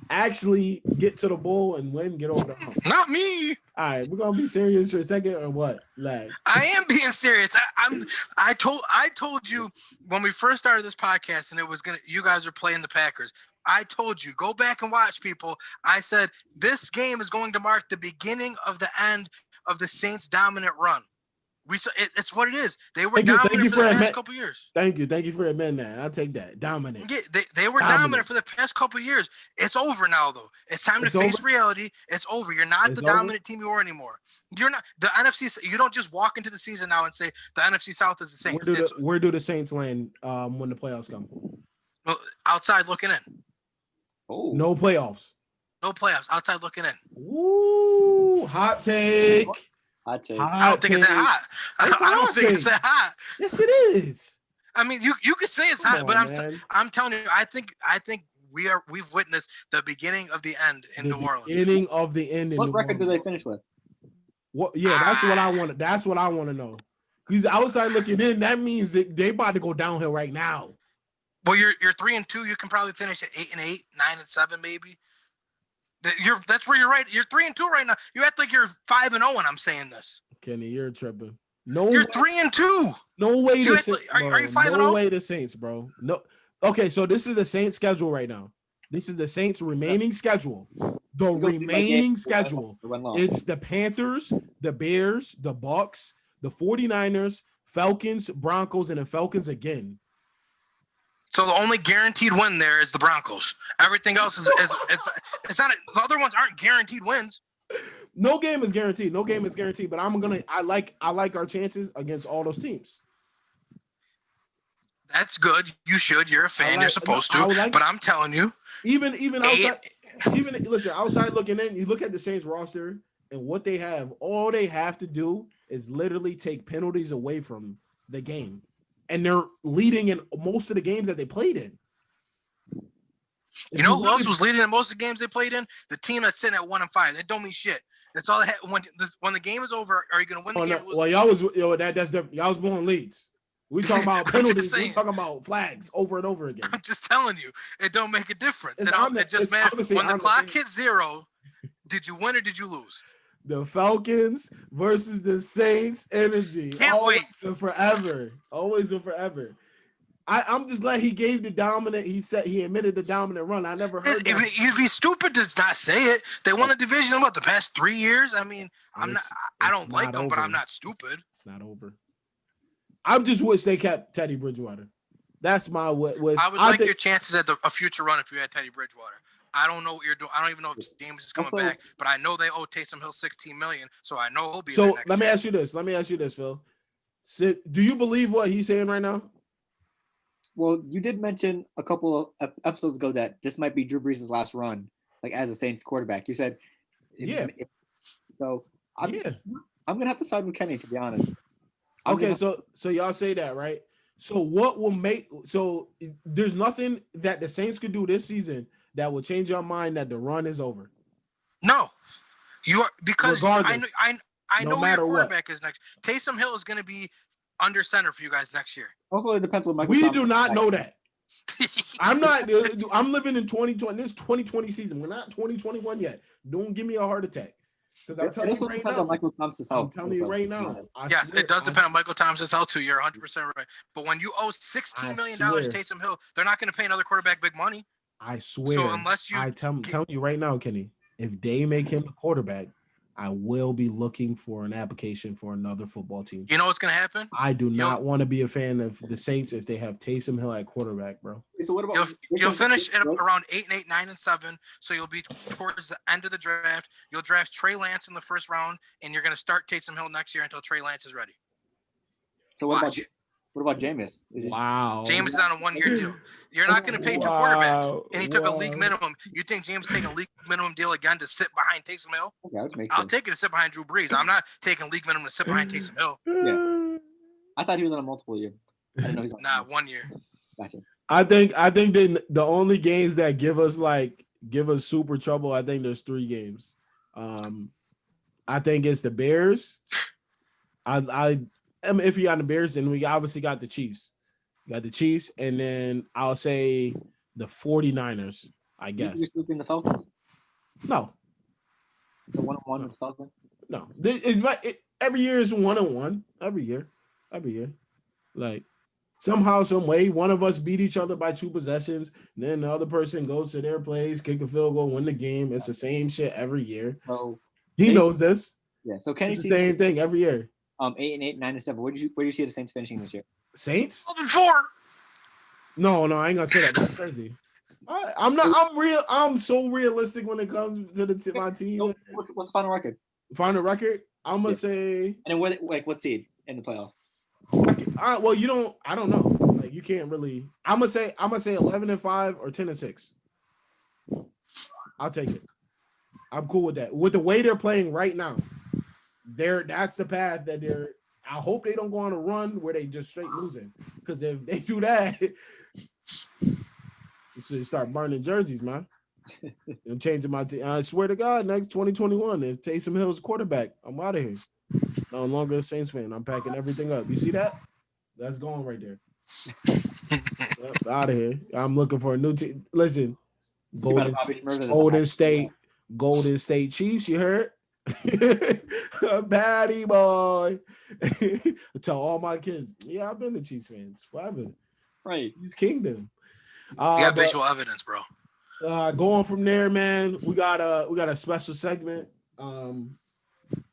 actually get to the bowl and win, get over the hump. Not me. All right, we're gonna be serious for a second, or what? Like, I am being serious. I told you when we first started this podcast, and you guys were playing the Packers. I told you, go back and watch, people. I said this game is going to mark the beginning of the end of the Saints' dominant run. It's what it is. They were dominant for the past couple years. Thank you for admitting that. I'll take that. Dominant. Yeah, they were dominant for the past couple years. It's over now, though. It's time to face reality. It's over. You're not the dominant team you were anymore. You're not the NFC. You don't just walk into the season now and say the NFC South is the Saints. Where do the Saints land when the playoffs come? Well, outside looking in. Oh, no playoffs. No playoffs. Outside looking in. Ooh, hot take. Hot take. I don't think it's that hot. I don't think it's that hot. Yes, it is. I mean, you could say it's hot, but I'm telling you, I think we've witnessed the beginning of the end in New Orleans. Beginning of the end. What record did they finish with? What? Yeah, that's what I want. That's what I want to know. Because outside looking in, that means that they about to go downhill right now. Well, you're 3-2. You can probably finish at 8-8, 9-7, maybe. That's where you're right. You're 3-2 right now. You act like you're 5-0 when I'm saying this. Kenny, you're tripping. No, you're 3-2. No way. Are you 5-0? No way the Saints, bro. No. Okay, so this is the Saints schedule right now. This is the Saints' remaining schedule. The remaining schedule. It's the Panthers, the Bears, the Bucks, the 49ers, Falcons, Broncos, and the Falcons again. So the only guaranteed win there is the Broncos. Everything else is it's not. The other ones aren't guaranteed wins. No game is guaranteed. But I like our chances against all those teams. That's good. You should. You're a fan. You're supposed to. But I'm telling you, even outside looking in, you look at the Saints roster and what they have. All they have to do is literally take penalties away from the game. And they're leading in most of the games that they played in. You know who else was leading in most of the games they played in? The team that's sitting at 1-5. That don't mean shit. That's all they had. When the game is over, are you going to win the game? No. Well, that's different. Y'all was blowing leads. We talking about penalties. We talking about flags over and over again. I'm just telling you, it don't make a difference. It just matters. When the clock hits 0, did you win or did you lose? The Falcons versus the Saints energy. Can't wait. Forever. Always and forever. I'm just glad he gave the dominant. He said he admitted the dominant run. I never heard that. You'd be stupid to not say it. They won a division in the past 3 years. I mean, I don't like them, but I'm not stupid. It's not over. I just wish they kept Teddy Bridgewater. That's my wish. I would like your chances at a future run if you had Teddy Bridgewater. I don't know what you're doing. I don't even know if James is coming back, but I know they owe Taysom Hill $16 million, so I know he'll be. So let me ask you this, Phil. Do you believe what he's saying right now? Well, you did mention a couple of episodes ago that this might be Drew Brees' last run, like as a Saints quarterback. You said, Yeah. So I'm gonna have to side with Kenny, to be honest. Okay, so y'all say that, right? So what will make there's nothing that the Saints could do this season that will change your mind that the run is over. No, you are, because regardless, I know who your quarterback is next. Taysom Hill is going to be under center for you guys next year. Also, it depends what Michael. We do not know that. I'm living in 2020. This 2020 season. We're not 2021 yet. Don't give me a heart attack. Because I'm telling you right now. Michael Thomas's health. I'm telling you right now. Yes, it does depend on Michael Thomas's health too. You're 100% right. But when you owe $16 million to Taysom Hill, they're not going to pay another quarterback big money. I swear. So unless you, I'm telling you right now, Kenny, if they make him a quarterback, I will be looking for an application for another football team. You know what's going to happen? I do not want to be a fan of the Saints if they have Taysom Hill at quarterback, bro. So what about you'll finish at around 8-8, 9-7. So you'll be towards the end of the draft. You'll draft Trey Lance in the first round, and you're going to start Taysom Hill next year until Trey Lance is ready. So what about Jameis? Wow. Jameis is on a 1-year deal. You're not going to pay two quarterbacks, and he took a league minimum. You think James taking a league minimum deal again to sit behind Taysom Hill? Okay, I'll take it to sit behind Drew Brees. I'm not taking league minimum to sit behind Taysom Hill. Yeah, I thought he was on a multiple year. I didn't know he's on 1 year. Gotcha. I think the only games that give us super trouble. I think there's 3 games. I think it's the Bears. I mean, if you got the Bears, then we obviously got the Chiefs. You got the Chiefs, and then I'll say the 49ers, I guess. You in the Falcons? No. The 1-1 with the Falcons? No. Every year is 1-1. Every year. Like, somehow, some way, one of us beat each other by 2 possessions, then the other person goes to their place, kick a field goal, win the game. It's the same shit every year. So he knows this. Yeah. So Kenny, it's the same thing every year. 8-8, 9-7. Where do you see the Saints finishing this year? Saints? 12-4. No, I ain't gonna say that. That's crazy. I'm so realistic when it comes to my team. What's the final record? Final record? I'm gonna say. And then what seed in the playoffs? I don't know. Like, you can't really. I'm gonna say 11-5 or 10-6. I'll take it. I'm cool with that. With the way they're playing right now. That's the path that they're. I hope they don't go on a run where they just straight losing. Because if they do that, they start burning jerseys, man. I'm changing my team. I swear to God, next 2021, if Taysom Hill's quarterback, I'm out of here. No longer a Saints fan. I'm packing everything up. You see that? That's going right there. Out of here. I'm looking for a new team. Listen, Golden State Chiefs. You heard? Batty boy. Tell all my kids, yeah, I've been a Chiefs fans forever. Right. He's kingdom. You got visual evidence, bro. Going from there, man, we got a special segment.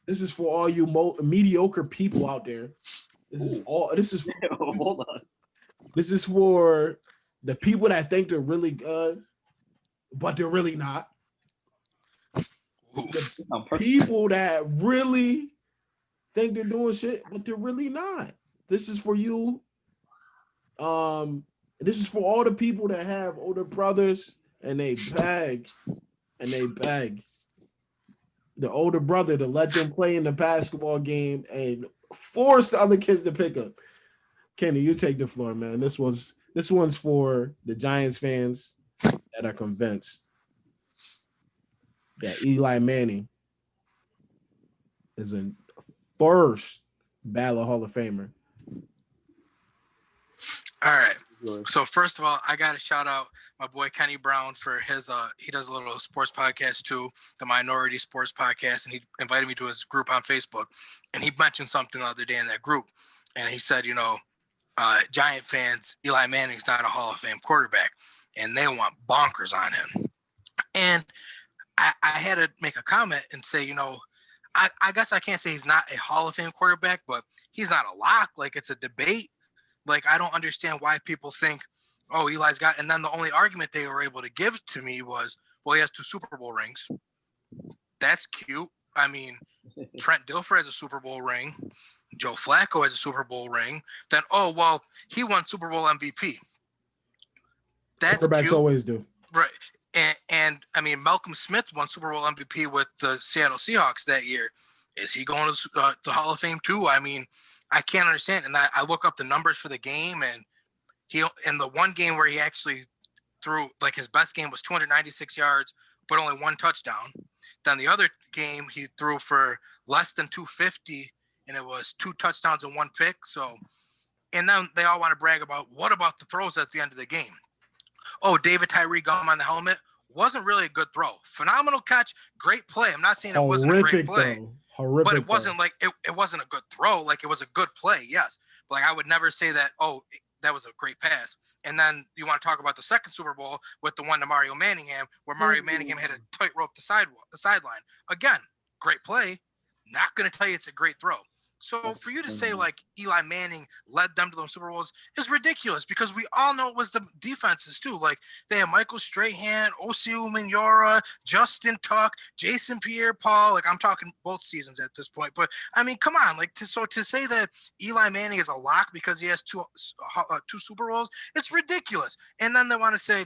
This is for all you mediocre people out there. Hold on. This is for the people that think they're really good, but they're really not. The people that really think they're doing shit, but they're really not. This is for you. This is for all the people that have older brothers and they beg the older brother to let them play in the basketball game and force the other kids to pick up. Kenny, you take the floor, man. This one's for the Giants fans that are convinced that Eli Manning is a first ballot Hall of Famer. All right. So first of all, I got to shout out my boy Kenny Brown for his he does a little sports podcast too, the Minority Sports Podcast, and he invited me to his group on Facebook, and he mentioned something the other day in that group, and he said, Giant fans, Eli Manning's not a Hall of Fame quarterback, and they want bonkers on him. And I had to make a comment and say, I guess I can't say he's not a Hall of Fame quarterback, but he's not a lock. Like, it's a debate. Like, I don't understand why people think, oh, Eli's got, and then the only argument they were able to give to me was, well, he has 2 Super Bowl rings. That's cute. I mean, Trent Dilfer has a Super Bowl ring. Joe Flacco has a Super Bowl ring, then he won Super Bowl MVP. That's quarterbacks cute. always do. Right. And I mean, Malcolm Smith won Super Bowl MVP with the Seattle Seahawks that year. Is he going to the Hall of Fame too? I mean, I can't understand. And I look up the numbers for the game, and in the one game where he actually threw, like, his best game was 296 yards, but only one touchdown. Then the other game he threw for less than 250, and it was 2 touchdowns and 1 pick. So, and then they all want to brag about, what about the throws at the end of the game? Oh, David Tyree gum on the helmet wasn't really a good throw. Phenomenal catch, great play. I'm not saying it wasn't a great play, but it wasn't like it wasn't a good throw. Like, it was a good play, yes. But like, I would never say that. Oh, that was a great pass. And then you want to talk about the second Super Bowl with the one to Mario Manningham, where Mario Manningham hit a tightrope the sideline. Again, great play. Not going to tell you it's a great throw. So for you to say, like, Eli Manning led them to those Super Bowls is ridiculous, because we all know it was the defenses too. Like, they had Michael Strahan, Osi Umenyiora, Justin Tuck, Jason Pierre-Paul. Like, I'm talking both seasons at this point. But I mean, come on, like, to say that Eli Manning is a lock because he has two Super Bowls, it's ridiculous. And then they want to say,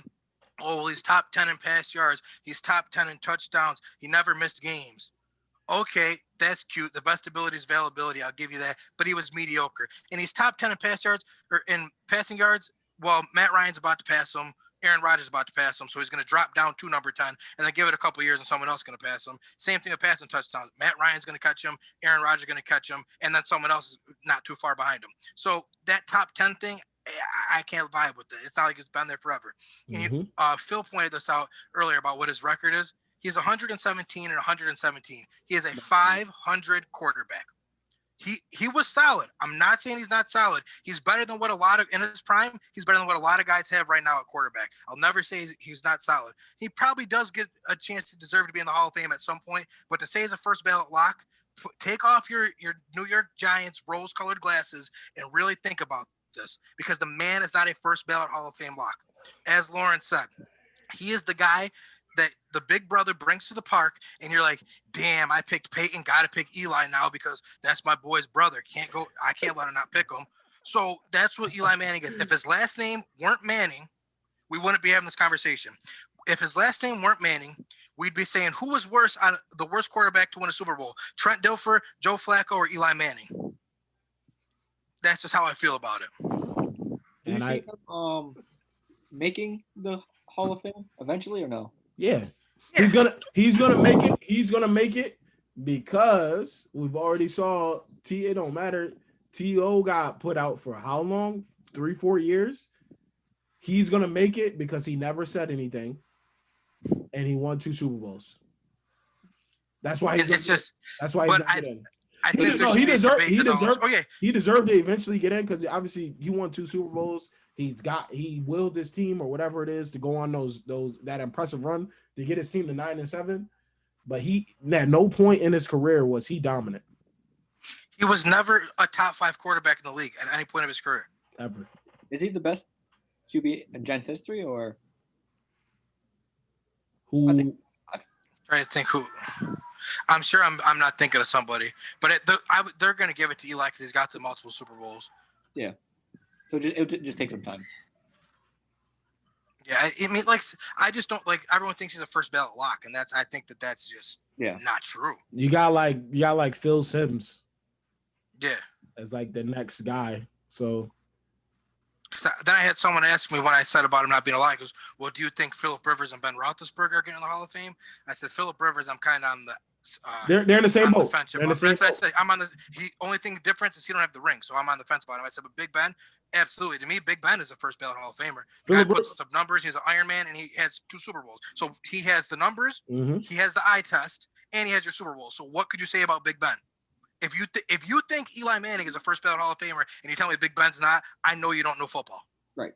oh, well, he's top 10 in pass yards, he's top 10 in touchdowns, he never missed games. Okay, that's cute. The best ability is availability. I'll give you that. But he was mediocre. And he's top 10 in pass yards or in passing yards. Well, Matt Ryan's about to pass him. Aaron Rodgers is about to pass him. So he's going to drop down to number 10 and then give it a couple years and someone else is going to pass him. Same thing with passing touchdowns. Matt Ryan's going to catch him. Aaron Rodgers is going to catch him. And then someone else is not too far behind him. So that top 10 thing, I can't vibe with it. It's not like it's been there forever. And Phil pointed this out earlier about what his record is. He's 117 and 117. He is a 500 quarterback. He was solid. I'm not saying he's not solid. He's better than what in his prime, he's better than what a lot of guys have right now at quarterback. I'll never say he's not solid. He probably does get a chance to deserve to be in the Hall of Fame at some point, but to say he's a first ballot lock, take off your New York Giants rose-colored glasses and really think about this, because the man is not a first ballot Hall of Fame lock. As Lauren said, he is the guy that the big brother brings to the park, and you're like, damn, I picked Peyton, gotta pick Eli now because that's my boy's brother. I can't let him not pick him. So that's what Eli Manning is. If his last name weren't Manning, we wouldn't be having this conversation. If his last name weren't Manning, we'd be saying, who was worse on the worst quarterback to win a Super Bowl? Trent Dilfer, Joe Flacco, or Eli Manning? That's just how I feel about it. And I making the Hall of Fame eventually, or no? Yeah. He's gonna make it. He's gonna make it because we've already saw it don't matter. T.O. got put out for how long? 3-4 years. He's gonna make it because he never said anything, and he won 2 Super Bowls. That's why he's. That's why he's gonna get in. I think he deserved to eventually get in because obviously he won 2 Super Bowls. He willed his team or whatever it is to go on that impressive run to get his team to 9-7. But at no point in his career was he dominant. He was never a top 5 quarterback in the league at any point of his career. Ever. Is he the best QB in Giants history, or who? I'm trying to think who. I'm sure I'm not thinking of somebody, but they're going to give it to Eli because he's got the multiple Super Bowls. Yeah. So it just takes some time. Yeah, I mean, like, I just don't like. Everyone thinks he's a first ballot lock, and I think that's just not true. You got like Phil Simms. Yeah, as like the next guy. So then I had someone ask me when I said about him not being a lock. He goes, "Well, do you think Phillip Rivers and Ben Roethlisberger are getting in the Hall of Fame?" I said, "Phillip Rivers, I'm kind of on the." They're in the same boat. I said, I'm on the. Only thing difference is he don't have the ring, so I'm on the fence about him. I said, but Big Ben, absolutely. To me, Big Ben is a first ballot Hall of Famer. Guy puts up numbers. He's an Iron Man, and he has 2 Super Bowls. So he has the numbers, he has the eye test, and he has your Super Bowl. So what could you say about Big Ben? If you think Eli Manning is a first ballot Hall of Famer, and you tell me Big Ben's not, I know you don't know football. Right.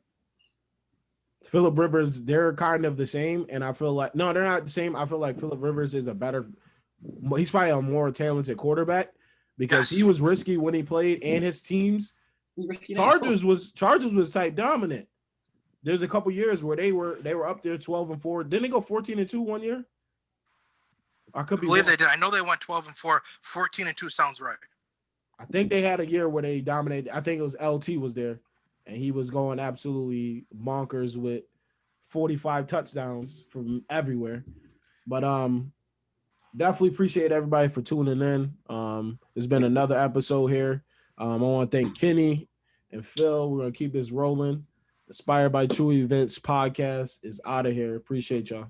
Phillip Rivers, they're kind of the same, and I feel like no, they're not the same. I feel like Phillip Rivers is he's probably a more talented quarterback because he was risky when he played, and his teams. Chargers was type dominant. There's a couple years where they were up there 12-4. Didn't they go 14-2 one year? I believe they did. I know they went 12-4. 14-2 sounds right. I think they had a year where they dominated. I think it was LT was there, and he was going absolutely bonkers with 45 touchdowns from everywhere. But definitely appreciate everybody for tuning in. It's been another episode here. I want to thank Kenny and Phil. We're gonna keep this rolling. Inspired by True Events podcast is out of here. Appreciate y'all.